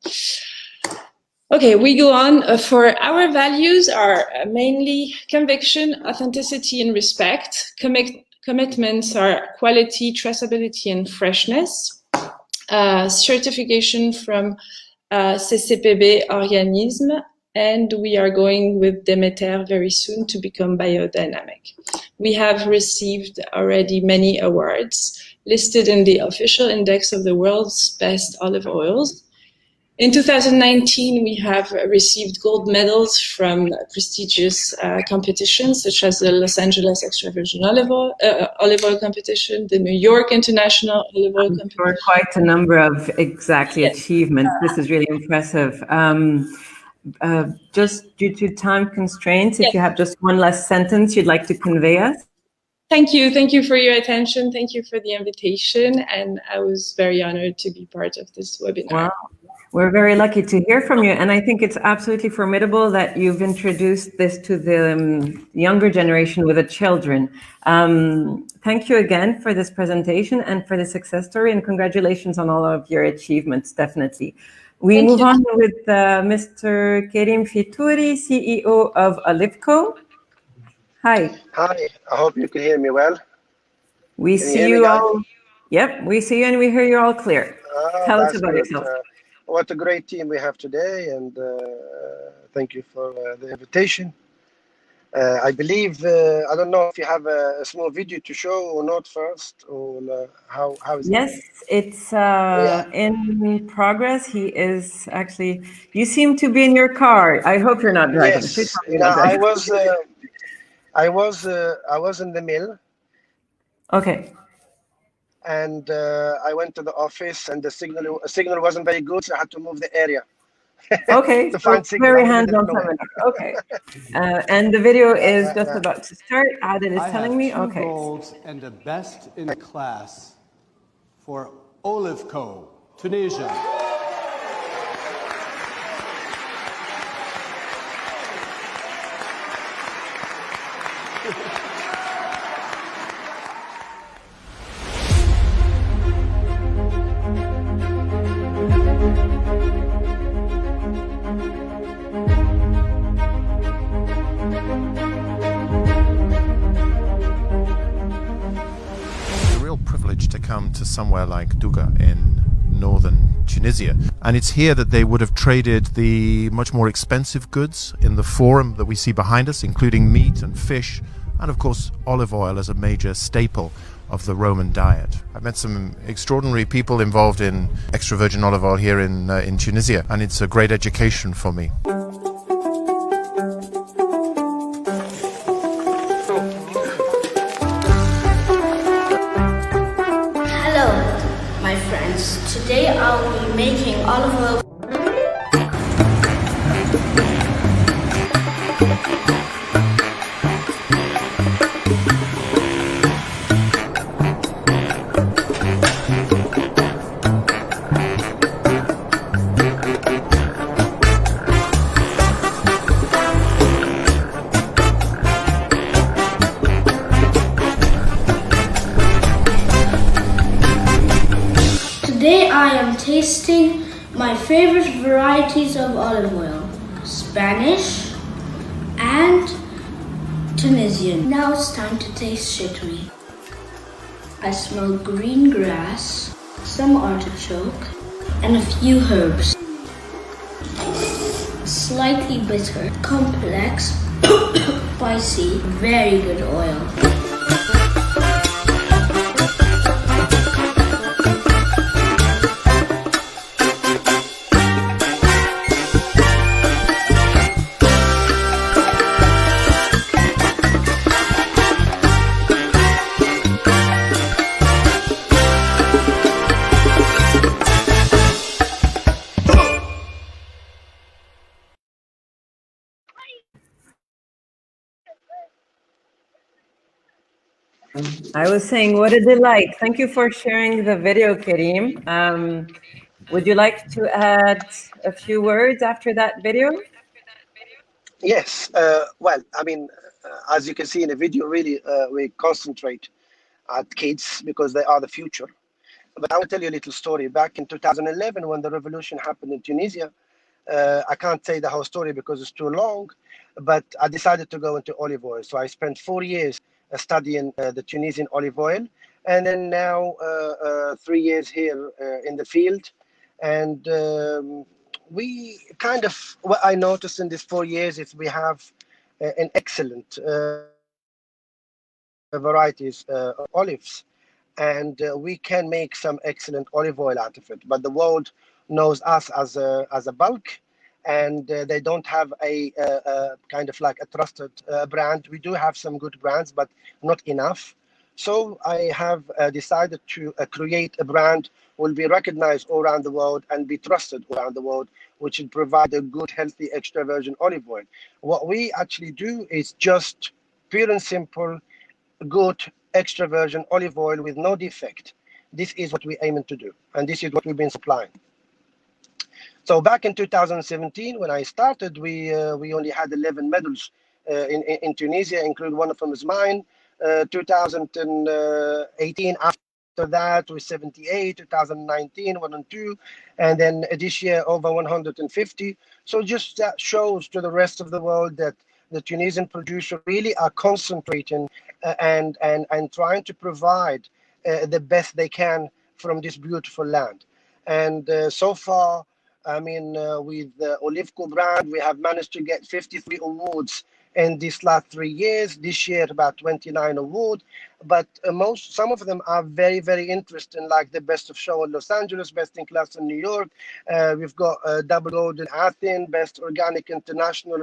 Okay, we go on. For our values are mainly conviction, authenticity, and respect. Commitments are quality, traceability, and freshness. Certification from CCPB organisme, and we are going with Demeter very soon to become biodynamic. We have received already many awards listed in the official index of the world's best olive oils. In 2019, we have received gold medals from prestigious competitions, such as the Los Angeles Extra Virgin Olive Oil Competition, the New York International Olive Oil Competition.
For quite a number of achievements. This is really impressive. Just due to time constraints, if you have just one last sentence you'd like to convey us.
Thank you. Thank you for your attention. Thank you for the invitation. And I was very honored to be part of this webinar.
Wow. We're very lucky to hear from you. And I think it's absolutely formidable that you've introduced this to the younger generation with the children. Thank you again for this presentation and for the success story, and congratulations on all of your achievements, definitely. We move on with Mr. Kerim Fitouri, CEO of Olivco. Hi.
Hi, I hope you can hear me well.
We
Can you
see
hear me,
you
guys?
all. Yep, we see you and we hear you all clear.
Oh,
Tell us
that's
about
good.
yourself.
What a great team we have today, and thank you for the invitation. I believe, I don't know if you have a small video to show or not first, or how is it?
Yes, it's
Yeah.
in progress. He is actually, you seem to be in your car. I hope you're not driving. Please
Yes.
tell me you're
No,
not driving.
I was in the mill,
Okay.
and I went to the office, and the signal wasn't very good, so I had to move the area
Okay,
to
so
find signal.
very
I'm in the middle
hands-on
of nowhere.
seminar. Okay. And the video is
Yeah,
just
yeah.
about to start. Adil is
I
telling
have
me.
2
Okay.
golds and a best in class for Olive Co, Tunisia.
To come to somewhere like Douga in northern Tunisia, and it's here that they would have traded the much more expensive goods in the forum that we see behind us, including meat and fish, and of course olive oil as a major staple of the Roman diet. I've met some extraordinary people involved in extra virgin olive oil here in Tunisia, and it's a great education for me.
Today I'll be making olive oil. Today I am tasting my favorite varieties of olive oil, Spanish and Tunisian. Now it's time to taste Trigui. I smell green grass, some artichoke, and a few herbs. Slightly bitter, complex, spicy, very good oil.
I was saying, what a delight. Thank you for sharing the video, Karim. Would you like to add a few words after that video?
Yes. Well, I mean, as you can see in the video, really, we concentrate at kids because they are the future. But I will tell you a little story. Back in 2011, when the revolution happened in Tunisia, I can't say the whole story because it's too long, but I decided to go into olive oil. So I spent 4 years studying the Tunisian olive oil, and then now 3 years here in the field. And we kind of, what I noticed in these 4 years is we have an excellent varieties of olives, and we can make some excellent olive oil out of it. But the world knows us as a bulk, and they don't have a kind of like a trusted brand. We do have some good brands, but not enough. So I have decided to create a brand will be recognized all around the world and be trusted all around the world, which will provide a good, healthy extra virgin olive oil. What we actually do is just pure and simple, good extra virgin olive oil with no defect. This is what we're aiming to do, and this is what we've been supplying. So back in 2017, when I started, we only had 11 medals in Tunisia, including one of them is mine. 2018, after that, was 78, 2019, 1 and 2, and then this year over 150. So just that shows to the rest of the world that the Tunisian producer really are concentrating and trying to provide the best they can from this beautiful land. And so far, I mean, with the Olivco brand, we have managed to get 53 awards in these last 3 years. This year, about 29 awards. But some of them are very, very interesting, like the Best of Show in Los Angeles, Best in Class in New York. We've got Double Gold in Athens, Best Organic International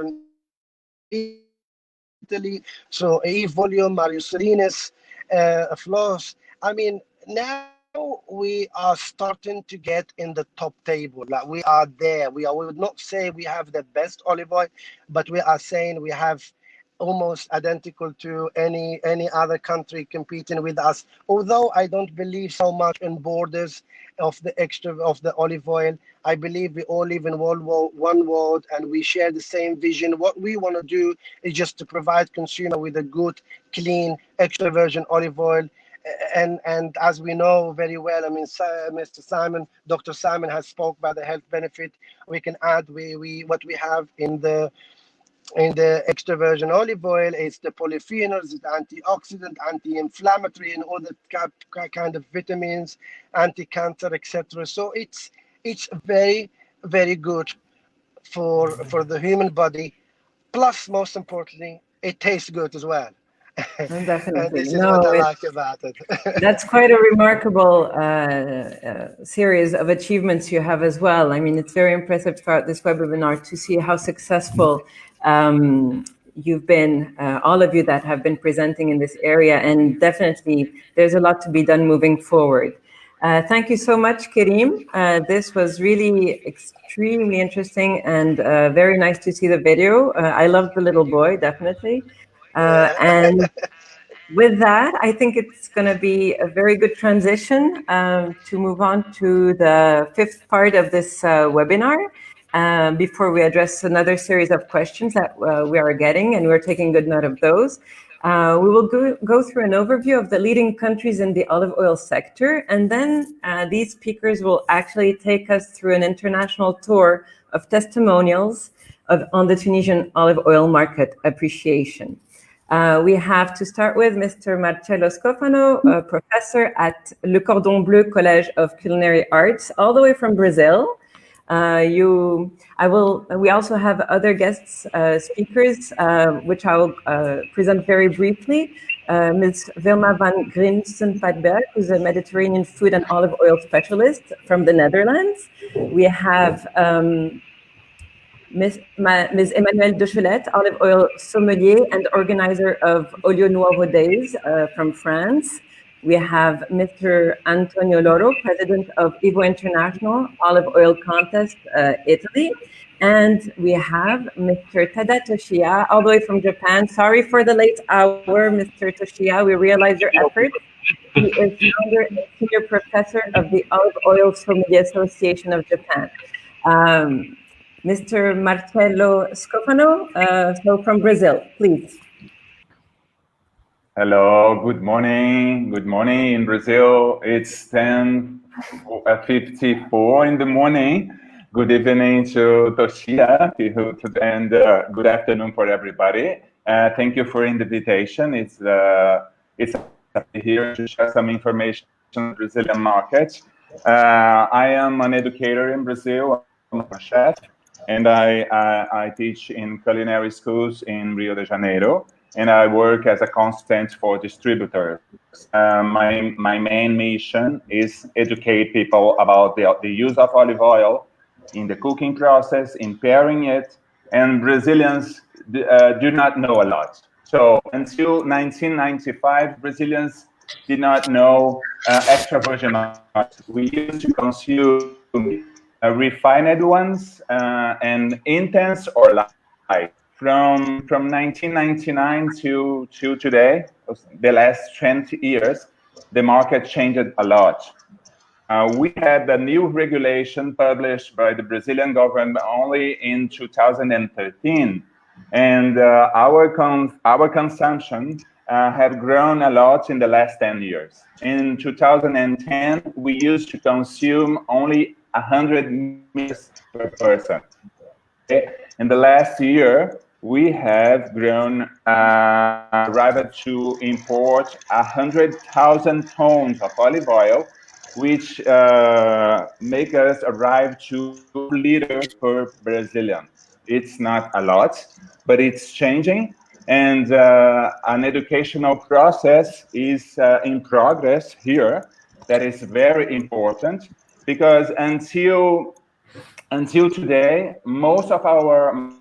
in Italy. So E-Volume, Mario Salinas, Floss. I mean, now we are starting to get in the top table. Like we are there. We would not say we have the best olive oil, but we are saying we have almost identical to any other country competing with us. Although I don't believe so much in borders of the olive oil. I believe we all live in one world and we share the same vision. What we want to do is just to provide consumer with a good, clean, extra virgin olive oil. And as we know very well, I mean, Dr. Simon has spoke about the health benefit. We can add what we have in the extra virgin olive oil is the polyphenols, the antioxidant, anti-inflammatory, and all the kind of vitamins, anti-cancer, etc. So it's very, very good for the human body. Plus, most importantly, it tastes good as well.
Definitely.
And this is what I like about it.
That's quite a remarkable series of achievements you have as well. I mean, it's very impressive throughout this webinar to see how successful you've been, all of you that have been presenting in this area, and definitely there's a lot to be done moving forward. Thank you so much, Karim. This was really extremely interesting and very nice to see the video. I love the little boy, definitely. And with that, I think it's going to be a very good transition to move on to the fifth part of this webinar. Before we address another series of questions that we are getting, and we're taking good note of those. We will go through an overview of the leading countries in the olive oil sector, and then these speakers will actually take us through an international tour of testimonials on the Tunisian olive oil market appreciation. We have to start with Mr. Marcello Scofano, a professor at Le Cordon Bleu Collège of Culinary Arts, all the way from Brazil. We also have other guests, speakers, which I will present very briefly. Ms. Wilma van Grinsen-Padberg, who's a Mediterranean food and olive oil specialist from the Netherlands. We have Ms. Emmanuelle Dechelet, olive oil sommelier and organizer of Olio Nuovo Days from France. We have Mr. Antonio Loro, president of Evo International Olive Oil Contest, Italy. And we have Mr. Tada Toshiya, all the way from Japan. Sorry for the late hour, Mr. Toshiya. We realize your efforts. He is founder and senior professor of the Olive Oil Sommelier Association of Japan. Mr. Marcello Scofano, so from Brazil, please.
Hello, good morning. Good morning in Brazil. It's 10:54 in the morning. Good evening to Toshiya, and good afternoon for everybody. Thank you for the invitation. It's here to share some information on the Brazilian market. I am an educator in Brazil. I'm a chef, and I teach in culinary schools in Rio de Janeiro. And I work as a consultant for distributors. My main mission is educate people about the use of olive oil in the cooking process, in pairing it, and Brazilians do not know a lot. So until 1995, Brazilians did not know extra virgin olive. We used to consume refined ones and intense or light. From 1999 to today, the last 20 years, the market changed a lot. We had a new regulation published by the Brazilian government only in 2013, and our consumption have grown a lot in the last 10 years. In 2010, we used to consume only 100 milliliters per person. In the last year, we have grown, arrived to import 100,000 tons of olive oil, which make us arrive to liters per Brazilian. It's not a lot, but it's changing. And an educational process is in progress here that is very important, because until today, most of our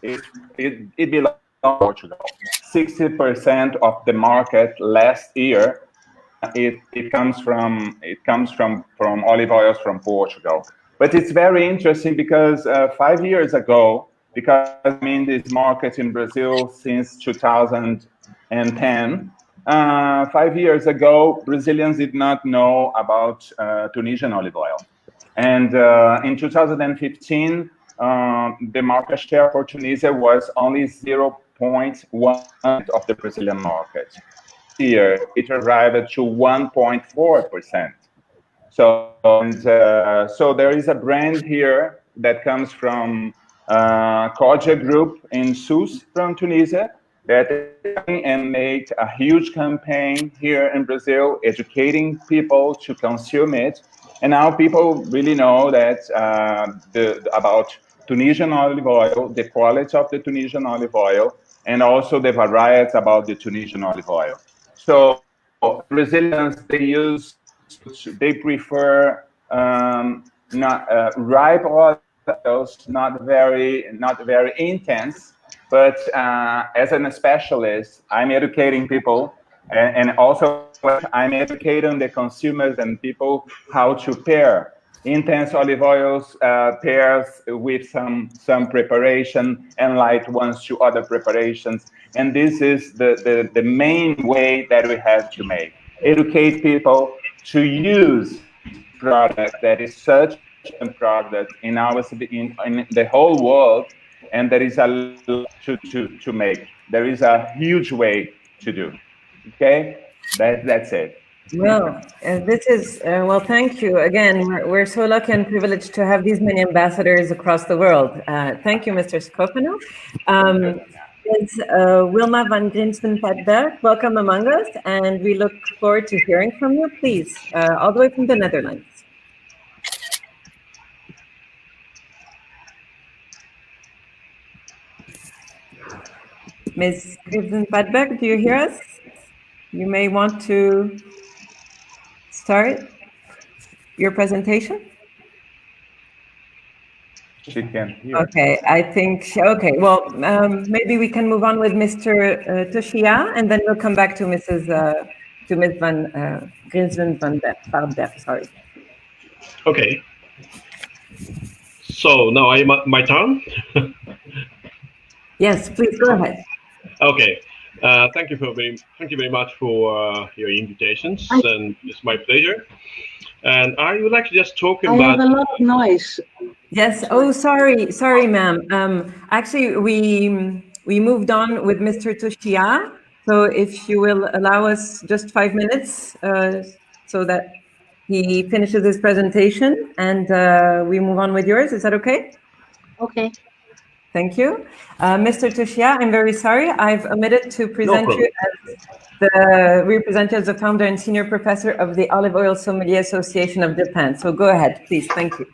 it belongs to Portugal. 60% of the market last year it comes from olive oils from Portugal. But it's very interesting because 5 years ago, because I'm in this market in Brazil since 2010. 5 years ago, Brazilians did not know about Tunisian olive oil. And in 2015, the market share for Tunisia was only 0.1% of the Brazilian market. Year, it arrived to 1.4%. So there is a brand here that comes from Kodja Group in Sousse from Tunisia that and made a huge campaign here in Brazil, educating people to consume it. And now people really know that about Tunisian olive oil, the quality of the Tunisian olive oil, and also the varieties about the Tunisian olive oil. So Brazilians, they prefer ripe oils, not very intense. But as a specialist, I'm educating people, and also I'm educating the consumers and people how to pair intense olive oils pairs with some preparation, and light ones to other preparations. And this is the main way that we have to educate people to use product that is such a product in the whole world, and there is a lot to make. There is a huge way to do. Okay, that's it.
Well, this is, well, thank you. Again, we're so lucky and privileged to have these many ambassadors across the world. Thank you, Mr. Schofano. It's Wilma van Grinsven-Padberg, welcome among us, and we look forward to hearing from you, please, all the way from the Netherlands. Ms. Grinsven-Padberg, do you hear us? You may want to start your presentation.
She can hear.
Okay, I think, okay, well, maybe we can move on with Mr. Toshia, and then we'll come back to Ms. Van Grinsven-Padberg, sorry.
Okay. So now my turn?
Yes, please go ahead.
Okay. Thank you very much for your invitations, and it's my pleasure. And I would like to just talk about.
I have a lot of noise.
Yes. Oh, sorry, ma'am. Actually, we moved on with Mr. Toshia. So if you will allow us just 5 minutes, so that he finishes his presentation, and we move on with yours. Is that okay?
Okay.
Thank you. Mr. Toshia, I'm very sorry. I've omitted to present you as the representative, the founder and senior professor of the Olive Oil Sommelier Association of Japan. So go ahead, please. Thank you.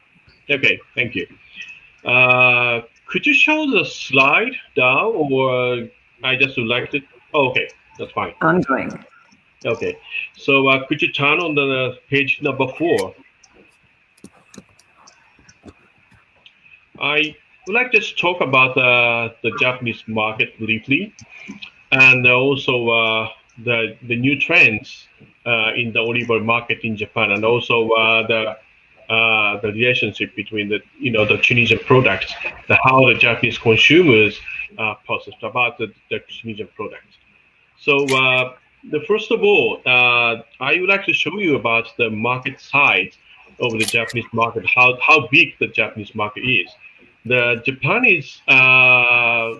Okay, thank you. Could you show the slide down, or I just would like to? Oh, okay, that's fine.
Ongoing.
Okay, so could you turn on the page number 4? I would like to just talk about the Japanese market briefly, and also the new trends in the olive oil market in Japan, and also the relationship between the Tunisian products, how the Japanese consumers process about the Tunisian products. So first of all, I would like to show you about the market size of the Japanese market, how big the Japanese market is. Japan is the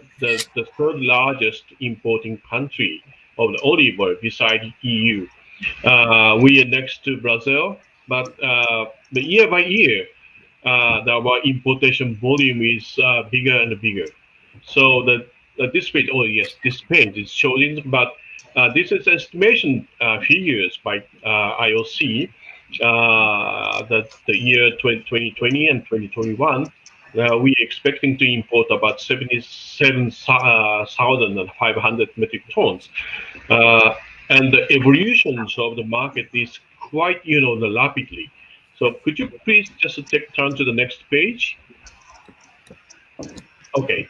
third largest importing country of the olive oil beside EU. We are next to Brazil, but the year by year, our importation volume is bigger and bigger. So this page. Oh yes, this page is showing about this is estimation figures by IOC that the year 2020 and 2021. We expecting to import about 77,500 metric tons, and the evolutions of the market is quite, rapidly. So could you please just turn to the next page? Okay,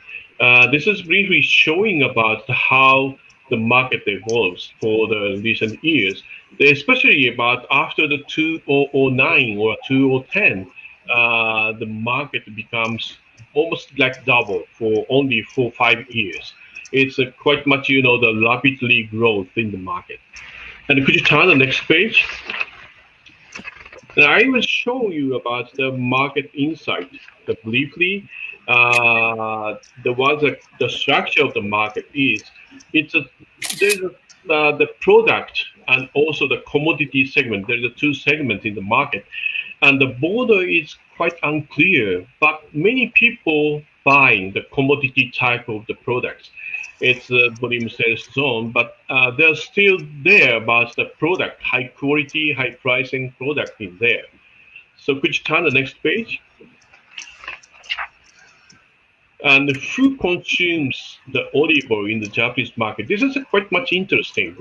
this is briefly showing about how the market evolves for the recent years, especially about after the 2009 or 2010. The market becomes almost like double for only 4-5 years. It's quite much, the rapidly growth in the market. And could you turn the next page? And I will show you about the market insight. Briefly, the structure of the market is the product and also the commodity segment. There's two segments in the market, and the border is quite unclear. But many people buying the commodity type of the products. It's a volume sales zone, but they're still there about the product, high quality, high pricing product in there. So could you turn the next page? And who consumes the olive oil in the Japanese market? This is quite much interesting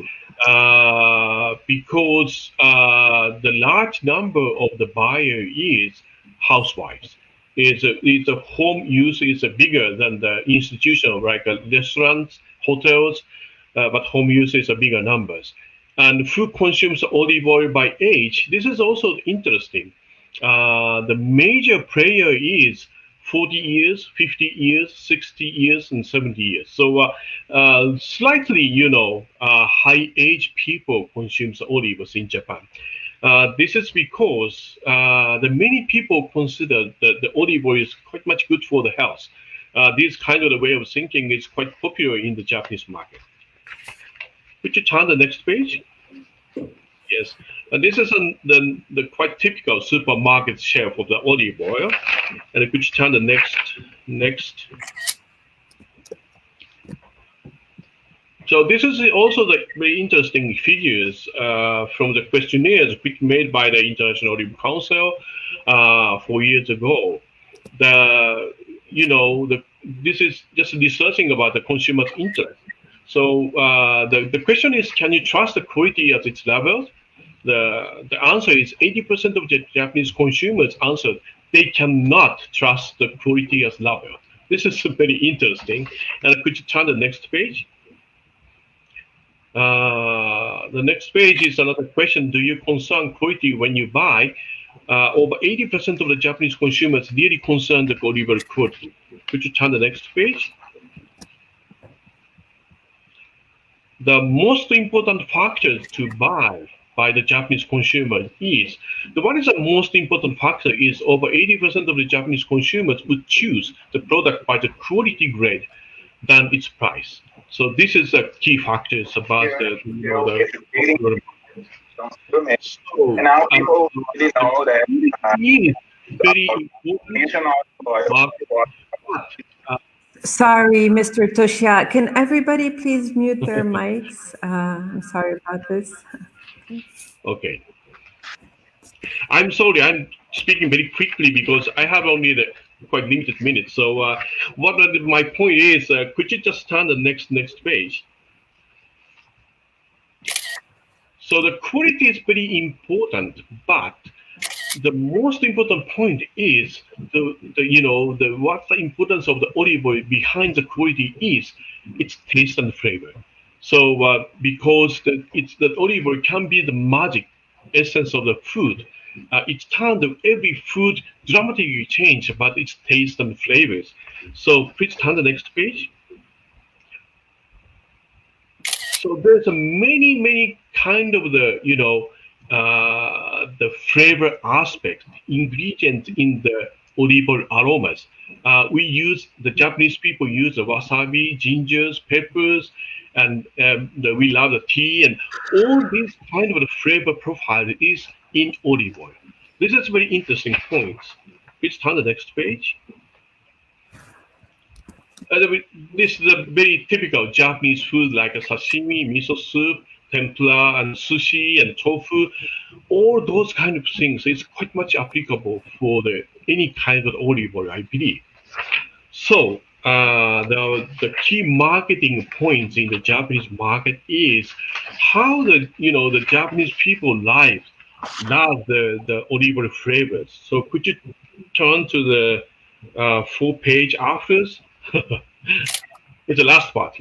because the large number of the buyer is housewives. It's a home use is bigger than the institutional, like restaurants, hotels, but home use is a bigger numbers. And who consumes olive oil by age? This is also interesting. The major player is 40 years, 50 years, 60 years, and 70 years. So slightly, high age people consumes olives in Japan. This is because the many people consider that the olive oil is quite much good for the health. This kind of the way of thinking is quite popular in the Japanese market. Could you turn the next page? Yes, and this is the quite typical supermarket shelf of the olive oil. And could you turn the next? So this is also the very interesting figures from the questionnaires made by the International Olive Council 4 years ago. This is just researching about the consumer's interest. So the question is, can you trust the quality at its level? The answer is 80% of the Japanese consumers answered they cannot trust the quality as level. This is very interesting. And could you turn the next page? The next page is another question. Do you concern quality when you buy? Over 80% of the Japanese consumers really concerned the olive oil quality. Could you turn the next page? The most important factors to buy by the Japanese consumer is, what is the most important factor is over 80% of the Japanese consumers would choose the product by the quality grade than its price. So this is a key factors about the so,
and now people really know that
very important.
Sorry, Mr. Toshia. Can everybody please mute their mics? I'm sorry about this.
Okay. I'm sorry, I'm speaking very quickly because I have only the quite limited minutes. So my point is, could you just turn the next page? So the quality is very important, but the most important point is what's the importance of the olive oil behind the quality is its taste and flavor. So because the olive oil can be the magic essence of the food, it's turned every food dramatically change about its taste and flavors. So please turn the next page. So there's a many kind of the the flavor aspect ingredient in the olive oil aromas. The Japanese people use the wasabi, gingers, peppers, and we love the tea, and all these kind of the flavor profile is in olive oil. This is very interesting point. Please turn the next page. this is a very typical Japanese food like a sashimi, miso soup, tempura, and sushi and tofu. All those kind of things is quite much applicable for any kind of olive oil, I believe. So the key marketing points in the Japanese market is how the Japanese people love the olive oil flavors. So could you turn to the full page afterwards? It's the last part,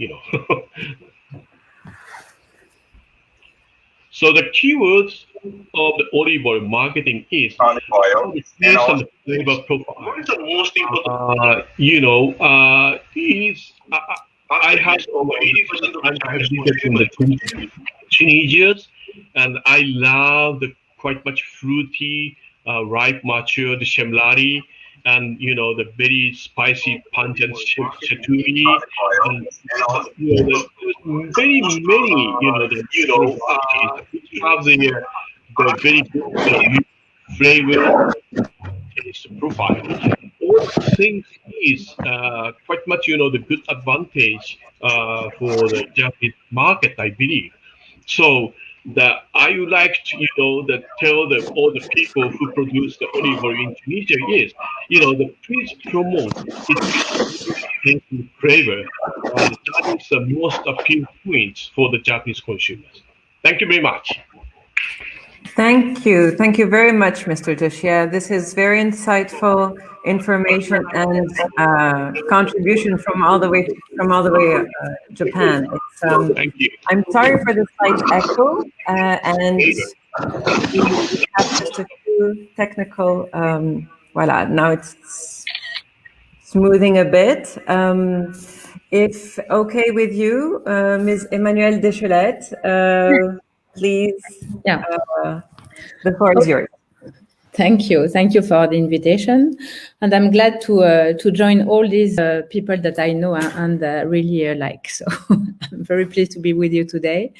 So the keywords of the olive oil marketing is
olive oil
the taste and the flavor profile. What is the most important? I have over 80% of the time I have lived in the Tunisians, and I love the quite much fruity, ripe, matured shemlari, and the very spicy, pungent chaturi, and there's very many have the very good flavor taste profile. All things is quite much the good advantage for the Japanese market, I believe. So I would like to tell all the people who produce the olive oil in Tunisia is please promote its flavor. That is the most appealing point for the Japanese consumers. Thank you very much.
Thank you. Thank you very much, Mr. Toshia. This is very insightful information and contribution from all the way Japan. It's,
Thank you.
I'm sorry for the slight echo, and we have just a few technical. Voila, now it's smoothing a bit. If okay with you, Ms. Emmanuelle Deschelette, please.
Yeah.
The floor is yours.
Thank you. Thank you for the invitation. And I'm glad to join all these people that I know and really like. So I'm very pleased to be with you today.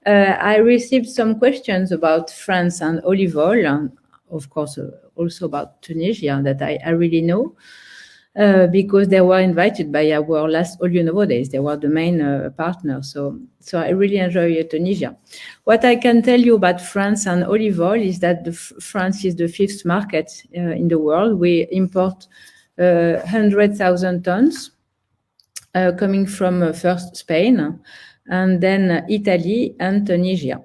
I received some questions about France and olive oil, and of course also about Tunisia that I really know. Because they were invited by our last Olio Novo days. They were the main partners. So I really enjoy Tunisia. What I can tell you about France and olive oil is that France is the 5th market in the world. We import 100,000 tons coming from first Spain and then Italy and Tunisia.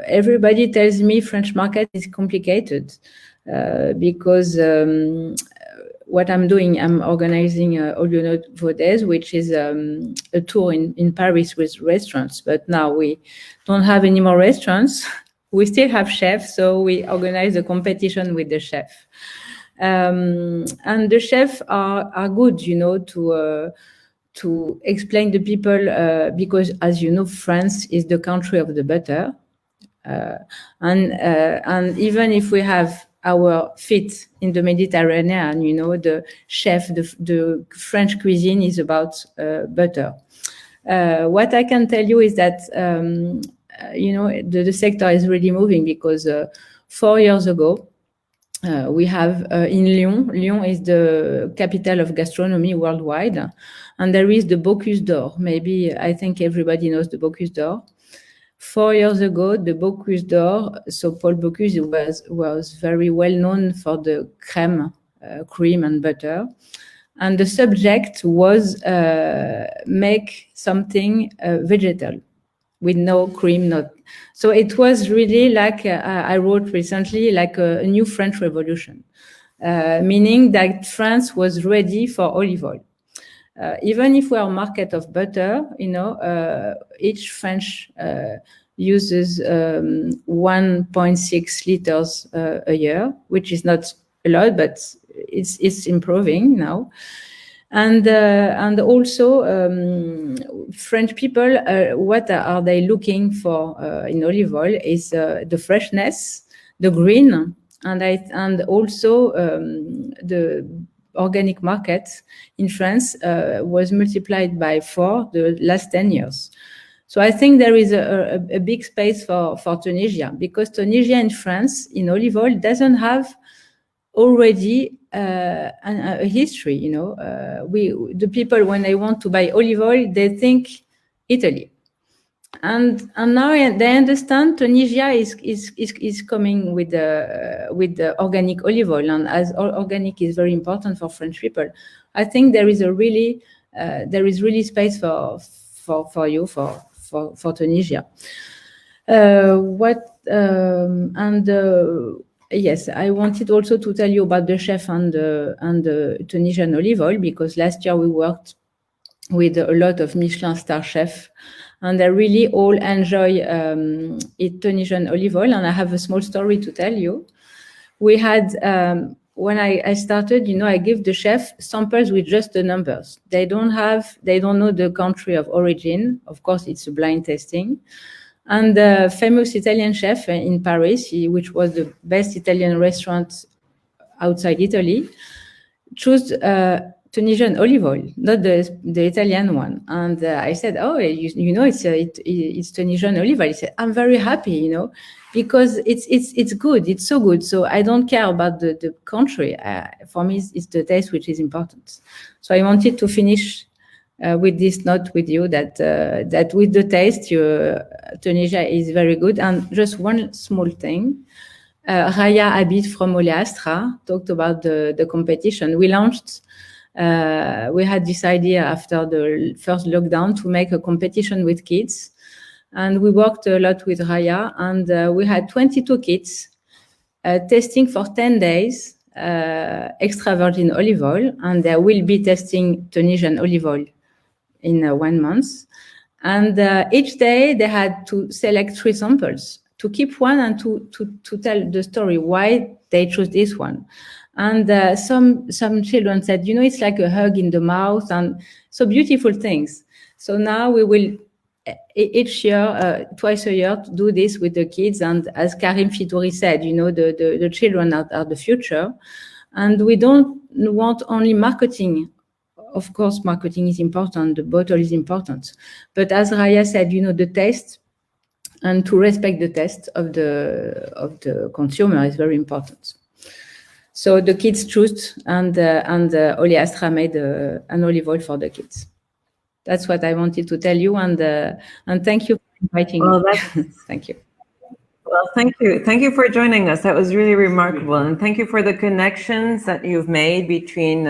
Everybody tells me French market is complicated. Because what I'm doing, I'm organizing Olio Novo Days, which is a tour in Paris with restaurants. But now we don't have any more restaurants. We still have chefs, so we organize a competition with the chef. And the chefs are good, to explain to people, because as you know, France is the country of the butter. And even if we have our feet in the Mediterranean, the chef, the French cuisine is about butter. What I can tell you is that, the sector is really moving because 4 years ago, we have in Lyon is the capital of gastronomy worldwide, and there is the Bocuse d'Or. Maybe I think everybody knows the Bocuse d'Or. 4 years ago, the Bocuse d'Or, so Paul Bocuse was very well known for the cream and butter. And the subject was make something vegetal with no cream. So it was really like, I wrote recently, like a new French Revolution, meaning that France was ready for olive oil. Even if we are a market of butter, each French uses 1.6 liters a year, which is not a lot, but it's improving now. And also French people, what are they looking for in olive oil is the freshness, the green, and also the organic market in France was multiplied by 4 the last 10 years. So I think there is a big space for Tunisia, because Tunisia and France in olive oil doesn't have already a history. You know, the people, when they want to buy olive oil, they think Italy. And now they understand Tunisia is coming with the organic olive oil, and as organic is very important for French people, I think there is really space for Tunisia. Yes, I wanted also to tell you about the chef and the Tunisian olive oil, because last year we worked with a lot of Michelin star chefs, and they really all enjoy Tunisian olive oil. And I have a small story to tell you. We had, when I started, I give the chef samples with just the numbers. They don't know the country of origin. Of course, it's a blind tasting. And the famous Italian chef in Paris, which was the best Italian restaurant outside Italy, chose Tunisian olive oil, not the Italian one. And I said, "Oh, it's Tunisian olive oil." He said, "I'm very happy, because it's good. It's so good. So I don't care about the country. For me, it's the taste which is important." So I wanted to finish with this note with you that with the taste, Tunisia is very good. And just one small thing. Raya Abid from Oleastra talked about the competition. We launched. We had this idea after the first lockdown to make a competition with kids, and we worked a lot with Raya, and we had 22 kids testing for 10 days extra virgin olive oil, and they will be testing Tunisian olive oil in 1 month. And each day they had to select 3 samples, to keep one and to tell the story why they chose this one. And some children said, it's like a hug in the mouth, and so beautiful things. So now we will each year, twice a year, to do this with the kids. And as Karim Fitouri said, the children are the future. And we don't want only marketing. Of course, marketing is important. The bottle is important. But as Raya said, the taste, and to respect the taste of the consumer is very important. So the kids chose, and Oleastra made an olive oil for the kids. That's what I wanted to tell you, and thank you for inviting me. Thank you.
Well, thank you. Thank you for joining us. That was really remarkable. And thank you for the connections that you've made between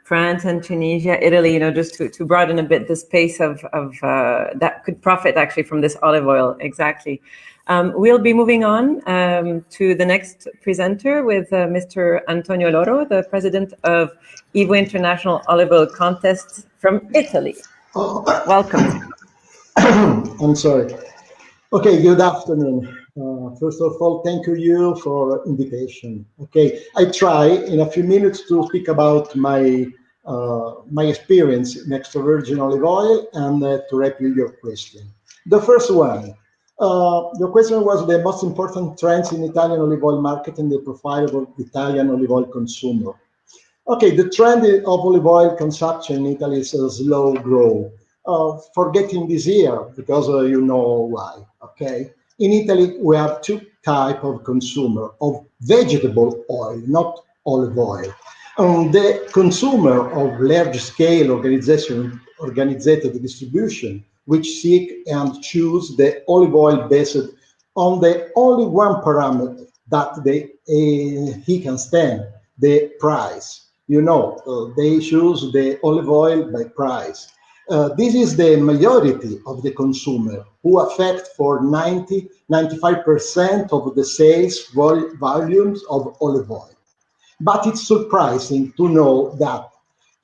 France and Tunisia, Italy, just to broaden a bit the space of that could profit actually from this olive oil. Exactly. We'll be moving on to the next presenter with Mr. Antonio Loro, the president of WIOO International Olive Oil Contest from Italy. Welcome.
I'm sorry. Okay, good afternoon. First of all, thank you for invitation. Okay, I try in a few minutes to speak about my experience in extra virgin olive oil and to reply your question. The first one. The question was the most important trends in Italian olive oil market and the profile of Italian olive oil consumer. Okay, the trend of olive oil consumption in Italy is a slow growth. Forgetting this year, because you know why, okay? In Italy, we have 2 types of consumer of vegetable oil, not olive oil. The consumer of large-scale organized distribution, which seek and choose the olive oil based on the only one parameter that he can stand, the price. They choose the olive oil by price. This is the majority of the consumer who affect for 90-95% of the sales volumes of olive oil. But it's surprising to know that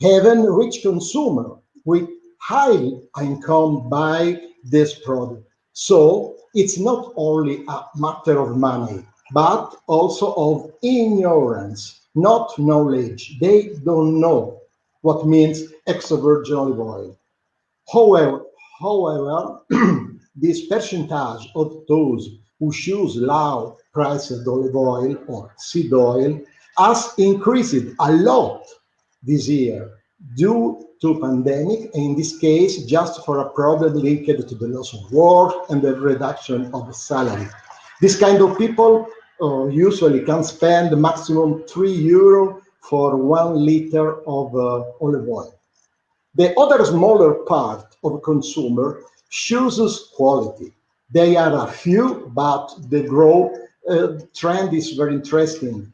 even rich consumer with high income buy this product. So it's not only a matter of money, but also of ignorance, not knowledge. They don't know what means extra virgin olive oil. However, this percentage of those who choose low priced olive oil or seed oil has increased a lot this year due to pandemic, and in this case, just for a problem linked to the loss of work and the reduction of salary. This kind of people usually can spend maximum €3 for 1 liter of olive oil. The other smaller part of consumer chooses quality. They are a few, but the growth trend is very interesting.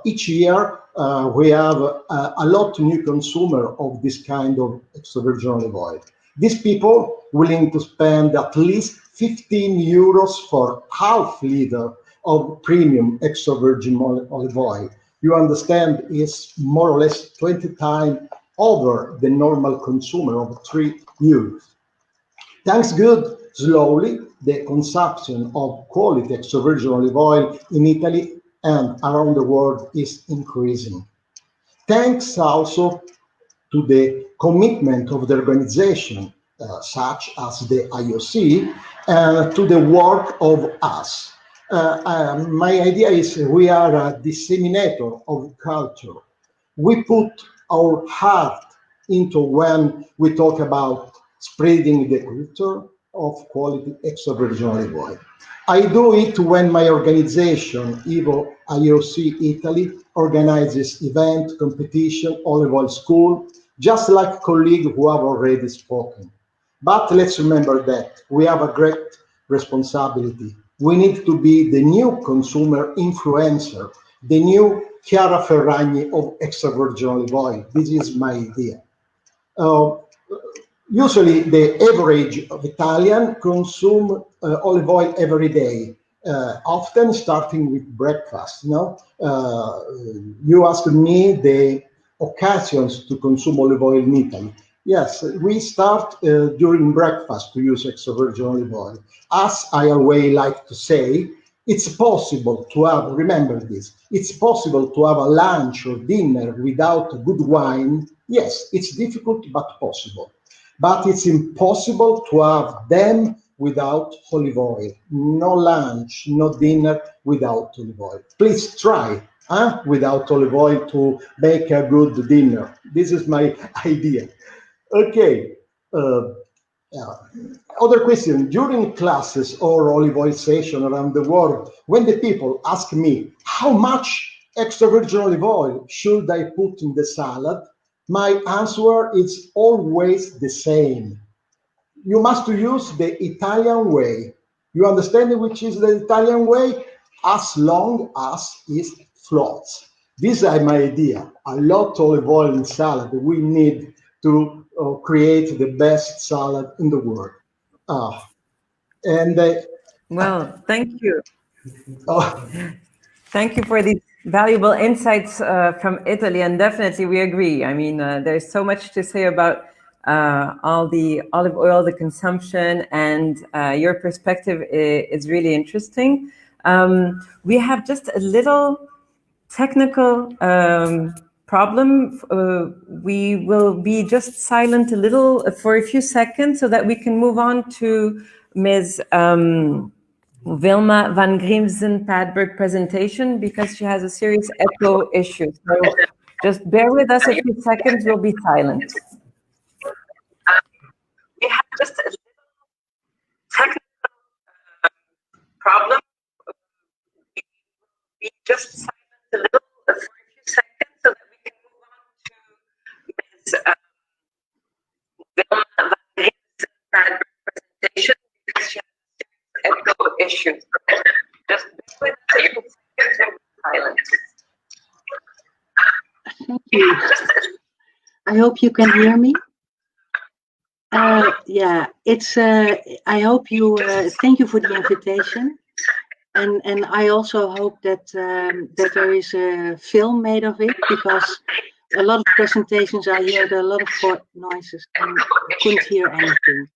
Each year, we have a lot of new consumer of this kind of extra virgin olive oil. These people willing to spend at least €15 for half liter of premium extra virgin olive oil. You understand, is more or less 20 times over the normal consumer of €3. Thanks good, slowly, the consumption of quality extra virgin olive oil in Italy and around the world is increasing. Thanks also to the commitment of the organization, such as the IOC, to the work of us. My idea is we are a disseminator of culture. We put our heart into when we talk about spreading the culture of quality extra virgin olive oil. I do it when my organization, EVO IOC Italy, organizes event, competition, olive oil school, just like colleagues who have already spoken. But let's remember that we have a great responsibility. We need to be the new consumer influencer, the new Chiara Ferragni of extra virgin olive oil. This is my idea. Usually, the average of Italian consume olive oil every day, often starting with breakfast. You asked me the occasions to consume olive oil in Italy. Yes, we start during breakfast to use extra virgin olive oil. As I always like to say, it's possible to have, remember this, it's possible to have a lunch or dinner without good wine. Yes, it's difficult, but possible. But it's impossible to have them without olive oil. No lunch, no dinner without olive oil. Please try without olive oil to make a good dinner. This is my idea. Okay. Other question. During classes or olive oil session around the world, when the people ask me how much extra virgin olive oil should I put in the salad, my answer is always the same. You must use the Italian way. You understand which is the Italian way? As long as it floats. This is my idea. A lot of olive oil in salad. We need to create the best salad in the world.
Well, thank you. Thank you for these valuable insights from Italy, and definitely we agree. I mean, there's so much to say about all the olive oil, the consumption, and your perspective is really interesting. We have just a little technical problem. We will be just silent a little for a few seconds so that we can move on to Ms. Wilma van Grimsen-Padberg presentation because she has a serious echo issue. So just bear with us a few seconds, we'll be silent. We have just a little technical problem. We just silent a little for a few seconds so that we can move on to Ms. Wilma van Grimsen-Padberg presentation because she has echo issues. Just with silence.
Thank you. I hope you can hear me. Yeah, it's. I hope you. Thank you for the invitation, and I also hope that that there is a film made of it because a lot of presentations I heard a lot of noises and I couldn't hear anything.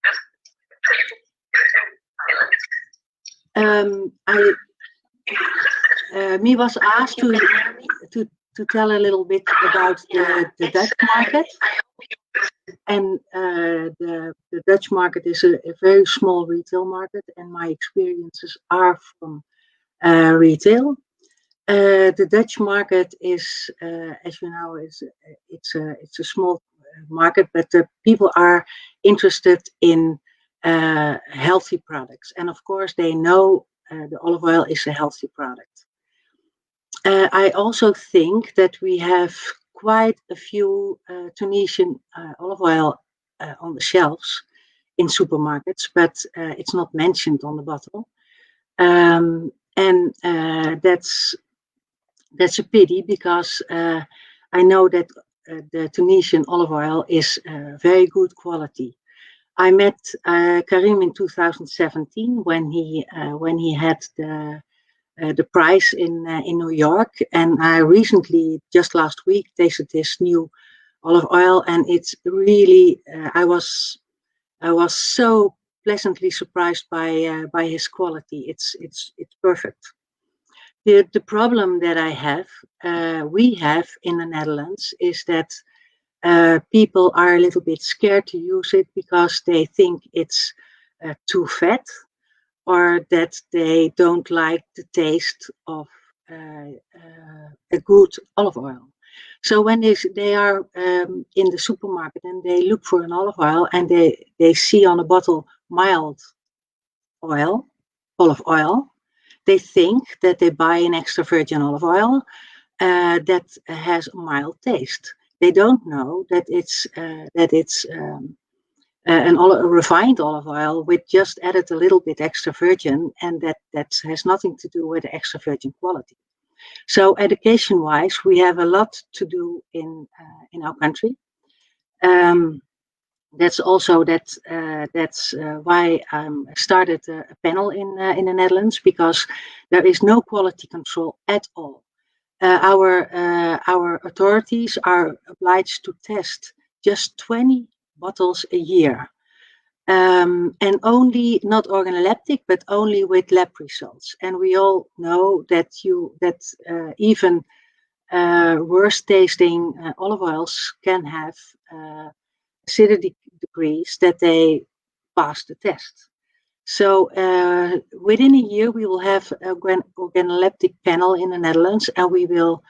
Me was asked to tell a little bit about the Dutch market, and the Dutch market is a very small retail market, and my experiences are from retail. The Dutch market is, as you know, it's a small market, but the people are interested in healthy products, and of course they know the olive oil is a healthy product. I also think that we have quite a few Tunisian olive oil on the shelves in supermarkets, but it's not mentioned on the bottle. And that's a pity, because I know that the Tunisian olive oil is very good quality. I met Karim in 2017 when he had the prize in New York, and I recently, just last week, tasted this new olive oil, and it's really I was so pleasantly surprised by his quality. It's perfect. The problem that we have in the Netherlands, is that people are a little bit scared to use it because they think it's too fat, or that they don't like the taste of a good olive oil. So when they are in the supermarket and they look for an olive oil, and they see on a bottle mild olive oil, they think that they buy an extra virgin olive oil that has a mild taste. They don't know that it's a refined olive oil with just added a little bit extra virgin, and that has nothing to do with the extra virgin quality. So education-wise, we have a lot to do in our country. That's also that's why I started a panel in the Netherlands, because there is no quality control at all. Our authorities are obliged to test just 20 bottles a year, and only, not organoleptic, but only with lab results. And we all know that even worse tasting olive oils can have acidity degrees that they pass the test. So within a year, we will have a organoleptic panel in the Netherlands, and we will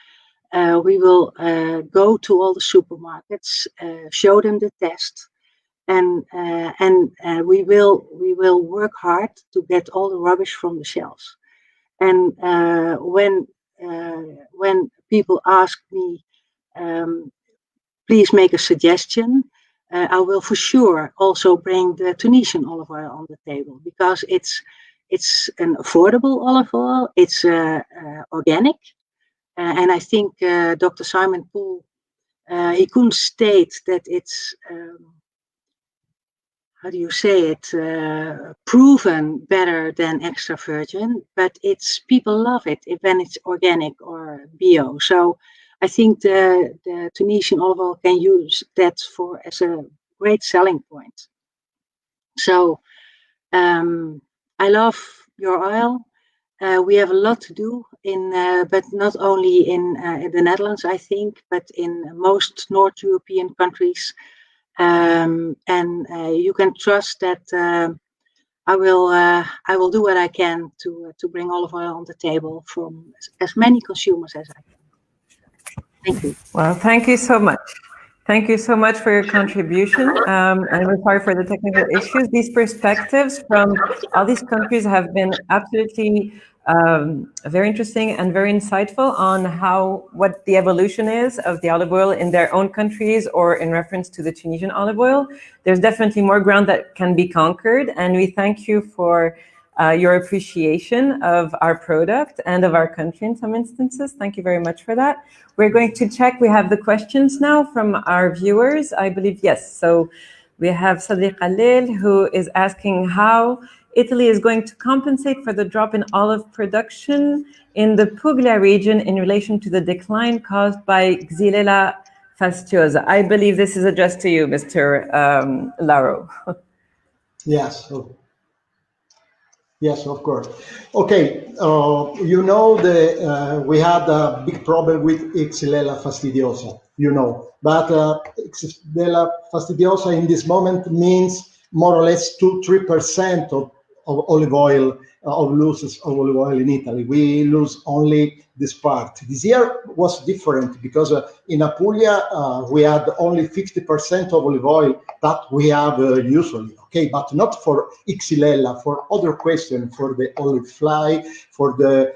go to all the supermarkets, show them the test, and we will work hard to get all the rubbish from the shelves. And when people ask me, please make a suggestion, I will for sure also bring the Tunisian olive oil on the table, because it's an affordable olive oil. It's organic, and I think Dr. Simon Poole, he couldn't state that it's how do you say it, proven better than extra virgin, but people love it when it's organic or bio. So I think the Tunisian olive oil can use that as a great selling point. So I love your oil. We have a lot to do but not only in the Netherlands, I think, but in most North European countries. And you can trust that I will do what I can to bring olive oil on the table from as many consumers as I can. Thank you.
Well, thank you so much. Thank you so much for your contribution. And we're sorry for the technical issues. These perspectives from all these countries have been absolutely very interesting and very insightful on what the evolution is of the olive oil in their own countries, or in reference to the Tunisian olive oil. There's definitely more ground that can be conquered, and we thank you for your appreciation of our product and of our country in some instances. Thank you very much for that. We're going to check. We have the questions now from our viewers, I believe. Yes. So we have Sadiq Khalil, who is asking how Italy is going to compensate for the drop in olive production in the Puglia region in relation to the decline caused by Xylella fastidiosa. I believe this is addressed to you, Mr. Laro.
Yes. Yes, of course. Okay, you know we had a big problem with Xylella fastidiosa, but Xylella fastidiosa in this moment means more or less 2-3% olive oil, of losses of olive oil in Italy. We lose only this part. This year was different because in Apulia we had only 50% of olive oil that we have usually, okay, but not for Xylella, for other questions, for the olive fly, for the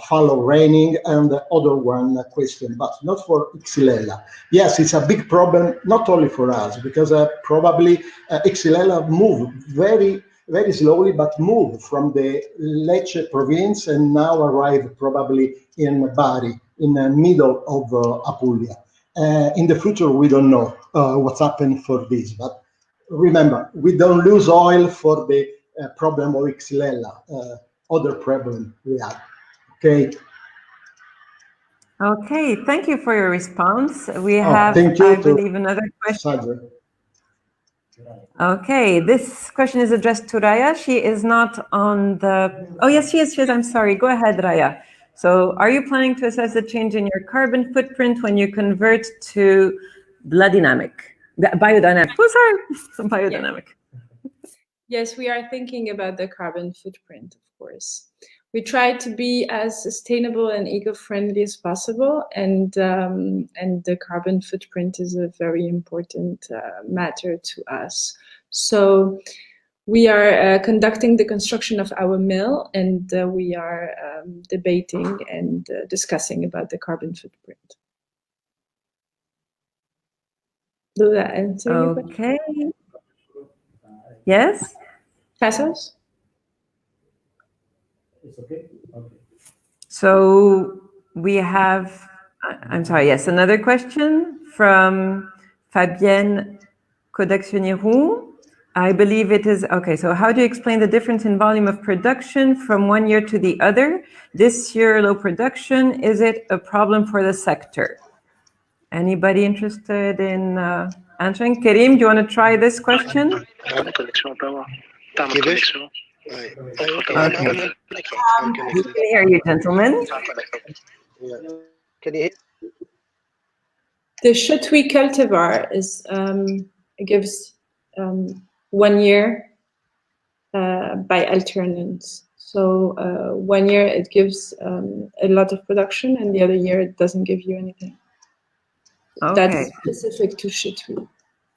fallow raining, and the other one question, but not for Xylella. Yes, it's a big problem, not only for us, because probably Xylella move very slowly, but move from the Lecce province and now arrive probably in Bari, in the middle of Apulia. In the future, we don't know what's happening for this, but remember, we don't lose oil for the problem of Xylella, other problem we have, okay?
Okay, thank you for your response. We have, I believe, another question.
Sandra.
Okay, this question is addressed to Raya. She is not on the... Oh, yes, she is. I'm sorry. Go ahead, Raya. So are you planning to assess the change in your carbon footprint when you convert to biodynamic? Oh, sorry, biodynamic.
Yes, we are thinking about the carbon footprint, of course. We try to be as sustainable and eco-friendly as possible, and the carbon footprint is a very important matter to us. So we are conducting the construction of our mill, and we are debating and discussing about the carbon footprint. Does that answer your question?
Okay. Yes?
Passos?
It's okay? Okay.
So we have, I'm sorry, yes, another question from Fabienne Codaxionirou. I believe it is, okay, so how do you explain the difference in volume of production from one year to the other? This year, low production, is it a problem for the sector? Anybody interested in answering? Karim, do you want to try this question? Okay. We can hear you, gentlemen.
Can you hear?
The Chetui cultivar is gives 1 year by alternance. So 1 year it gives a lot of production, and the other year it doesn't give you anything.
Okay.
That's specific to Chetui.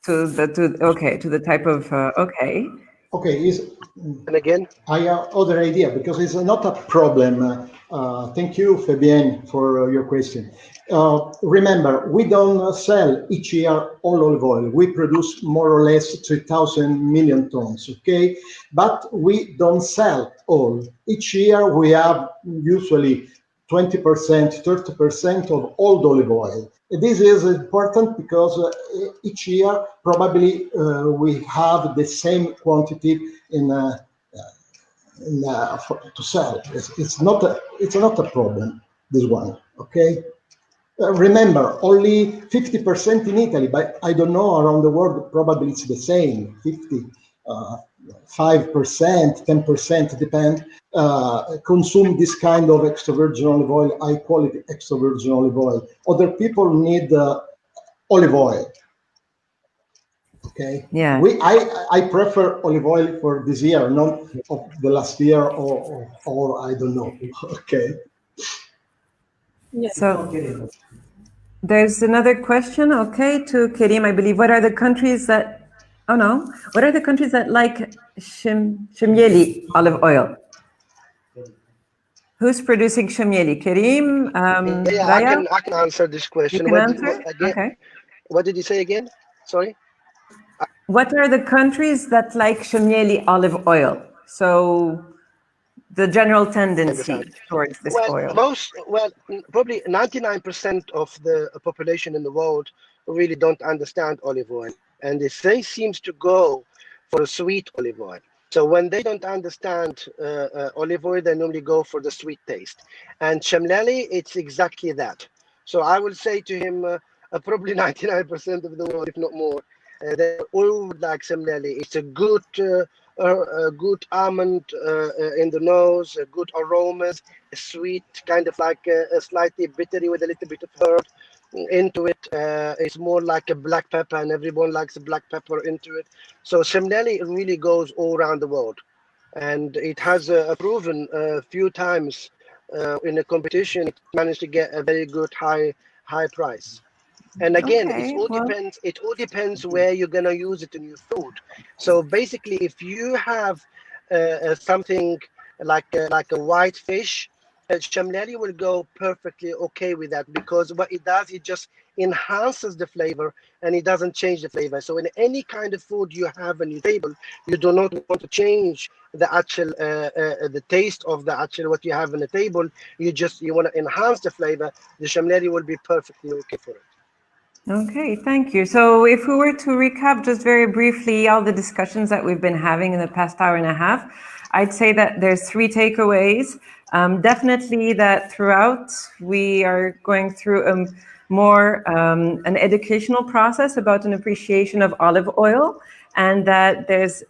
To the type of okay.
Okay,
and again,
I have other idea because it's not a problem. Thank you, Fabienne, for your question. Remember, we don't sell each year all olive oil. We produce more or less 3,000 million tons, okay? But we don't sell all. Each year we have usually 20%, 30% of old olive oil. This is important because each year probably we have the same quantity to sell. It's not a problem, this one, okay? Remember, only 50% in Italy, but I don't know, around the world probably it's the same, 5%, 10%, depend, consume this kind of extra virgin olive oil, high quality extra virgin olive oil. Other people need olive oil. Okay.
Yeah.
I prefer olive oil for this year, not of the last year or I don't know. Okay.
Yeah.
So there's another question. Okay, to Karim, I believe. What are the countries that? Oh no. What are the countries that like Shimyeli olive oil? Who's producing Shimyeli? Karim?
Yeah, I can answer this question.
You can answer?
Again,
okay.
What did you say again? Sorry?
What are the countries that like Shimyeli olive oil? So the general tendency towards this oil.
Probably 99% of the population in the world really don't understand olive oil. And they seems to go for a sweet olive oil. So when they don't understand olive oil, they normally go for the sweet taste. And Shimyeli, it's exactly that. So I will say to him, probably 99% of the world, if not more, they all would like Shimyeli. It's a good almond in the nose, good aromas, sweet, kind of like a slightly bittery with a little bit of herb into it. It's more like a black pepper, and everyone likes a black pepper into it. So Shimyeli really goes all around the world. and it has proven a few times in a competition. It managed to get a very good high price. And again,
Okay,
it all depends where you're gonna use it in your food. So basically, if you have something like a white fish, shamlali will go perfectly okay with that, because what it does, it just enhances the flavor and it doesn't change the flavor. So in any kind of food you have on your table, you do not want to change the actual the taste of the actual what you have on the table. You want to enhance the flavor. The shamlali will be perfectly okay for it.
Okay, thank you. So if we were to recap just very briefly all the discussions that we've been having in the past hour and a half, I'd say that there's 3 takeaways. Definitely that throughout we are going through more an educational process about an appreciation of olive oil, and that there's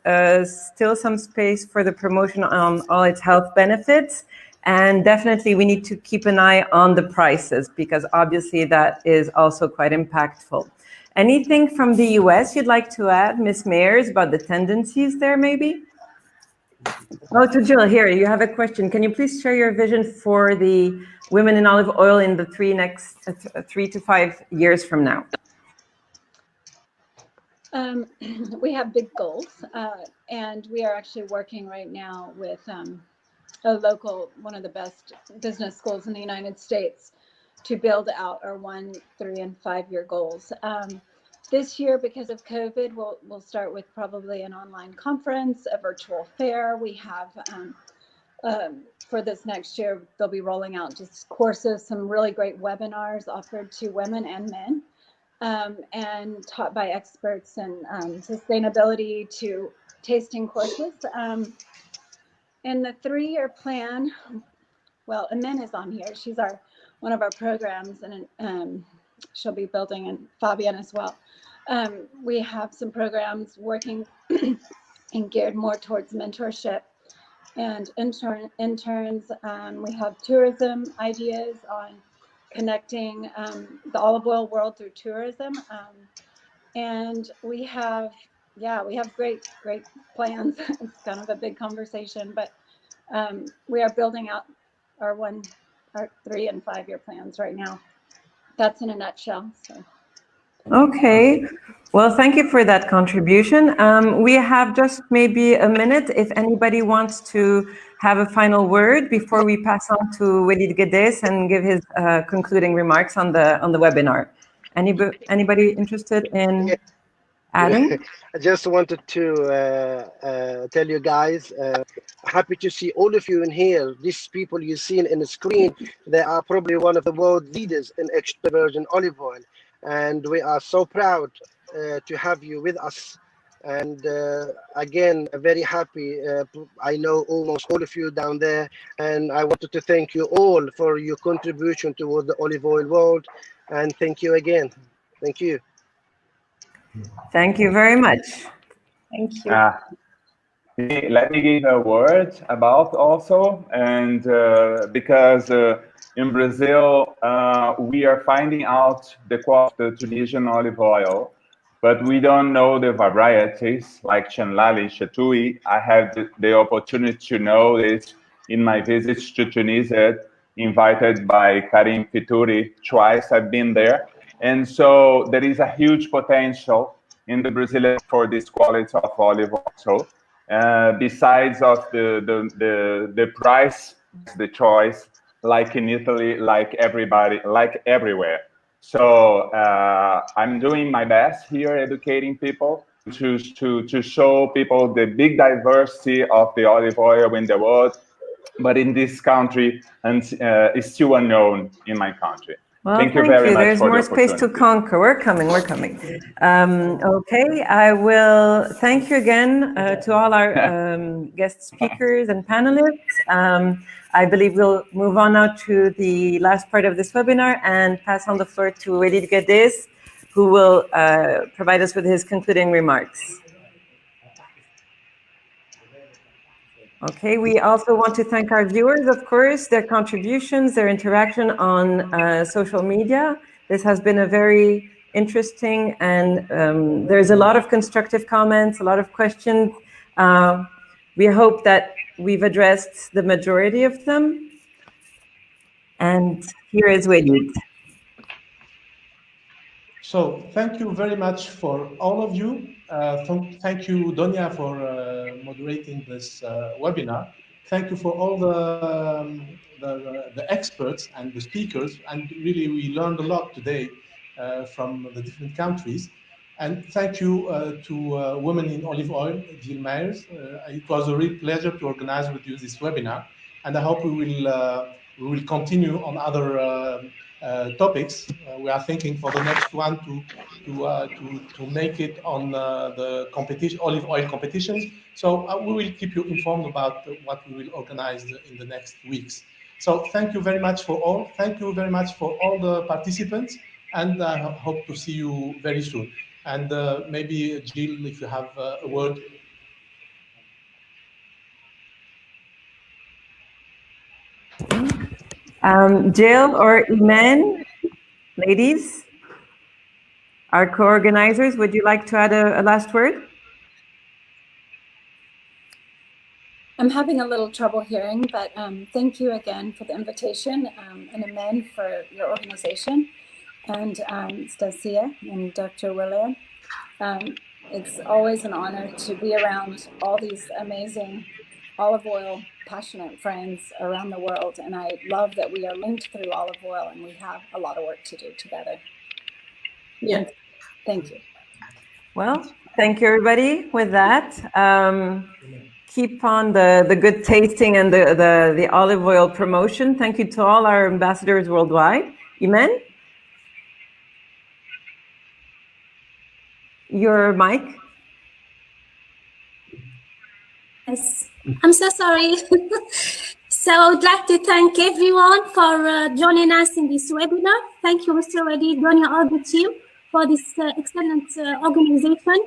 still some space for the promotion on all its health benefits. And definitely we need to keep an eye on the prices, because obviously that is also quite impactful. Anything from the US you'd like to add, Ms. Meyers, about the tendencies there maybe? Oh, to Jill, here, you have a question. Can you please share your vision for the women in olive oil in the 3 to 5 years from now?
We have big goals, and we are actually working right now with a local, one of the best business schools in the United States, to build out our 1, 3, and 5-year goals. This year, because of COVID, we'll start with probably an online conference, a virtual fair. We have, for this next year, they'll be rolling out just courses, some really great webinars offered to women and men, and taught by experts in sustainability to tasting courses. And the 3-year plan, well, Imene is on here. She's one of our programs, and she'll be building, and Fabian as well. We have some programs working and geared more towards mentorship and interns. We have tourism ideas on connecting the olive oil world through tourism. And we have great plans. It's kind of a big conversation, but we are building out our 3 and 5-year plans right now. That's in a nutshell. So.
Okay, well, thank you for that contribution. We have just maybe a minute if anybody wants to have a final word before we pass on to Walid Gaddas and give his concluding remarks on the webinar. Anybody interested in adding?
I just wanted to tell you guys, happy to see all of you in here. These people you've seen in the screen, they are probably one of the world leaders in extra virgin olive oil. And we are so proud to have you with us. And again, very happy. I know almost all of you down there. And I wanted to thank you all for your contribution toward the olive oil world. And thank you again. Thank you.
Thank you very much.
Thank you.
Let me give a word about also, and because in Brazil, we are finding out the quality of the Tunisian olive oil, but we don't know the varieties like Chenlali, Chetui. I had the opportunity to know this in my visits to Tunisia, invited by Karim Fitouri. Twice I've been there. And so there is a huge potential in the Brazilian for this quality of olive oil. So, besides of the price, the choice, like in Italy, like everybody, like everywhere. So I'm doing my best here, educating people to show people the big diversity of the olive oil in the world, but in this country, and it's still unknown in my country.
Well,
thank you very much.
There's more space to conquer. We're coming. Okay, I will thank you again to all our guest speakers and panelists. I believe we'll move on now to the last part of this webinar and pass on the floor to Walid Gaddas, who will provide us with his concluding remarks. Okay, we also want to thank our viewers, of course, their contributions, their interaction on social media. This has been a very interesting, and there's a lot of constructive comments, a lot of questions. We hope that we've addressed the majority of them. And here is Walid.
So thank you very much for all of you. Thank you, Donia, for moderating this webinar. Thank you for all the experts and the speakers. And really, we learned a lot today from the different countries. And thank you to Women in Olive Oil, Jill Meyers. It was a real pleasure to organize with you this webinar. And I hope we will continue on other topics. We are thinking for the next one to make it on the competition, olive oil competitions. So we will keep you informed about what we will organize in the next weeks. So thank you very much for all. Thank you very much for all the participants, and I hope to see you very soon. And maybe Jill, if you have a word.
Jill or Imene, ladies, our co-organizers, would you like to add a last word?
I'm having a little trouble hearing, but thank you again for the invitation, and Imene for your organization, and STECIA and Dr. Walid. It's always an honor to be around all these amazing olive oil passionate friends around the world, and I love that we are linked through olive oil and we have a lot of work to do together.
Yeah.
And thank you.
Well, thank you, everybody. With that, keep on the good tasting and the olive oil promotion. Thank you to all our ambassadors worldwide. Imene? Your mic?
Yes, I'm so sorry. So I would like to thank everyone for joining us in this webinar. Thank you, Mr. Walid, Donia, all the team for this excellent organization.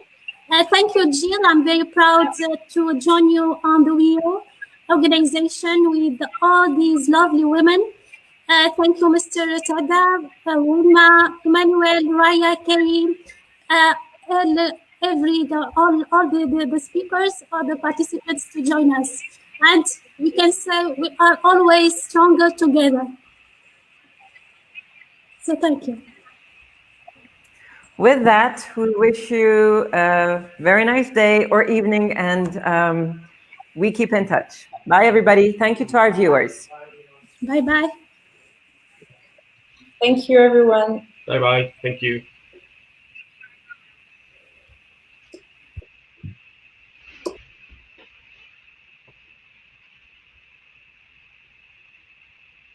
Thank you, Jill. I'm very proud to join you on the WIOO organization with all these lovely women. Thank you, Mr. Tada, Wilma, Emmanuel, Raya, Karim, all the speakers, all the participants to join us. And we can say we are always stronger together. So thank you.
With that, we wish you a very nice day or evening, and we keep in touch. Bye, everybody. Thank you to our viewers.
Bye-bye.
Thank you, everyone.
Bye-bye. Thank you.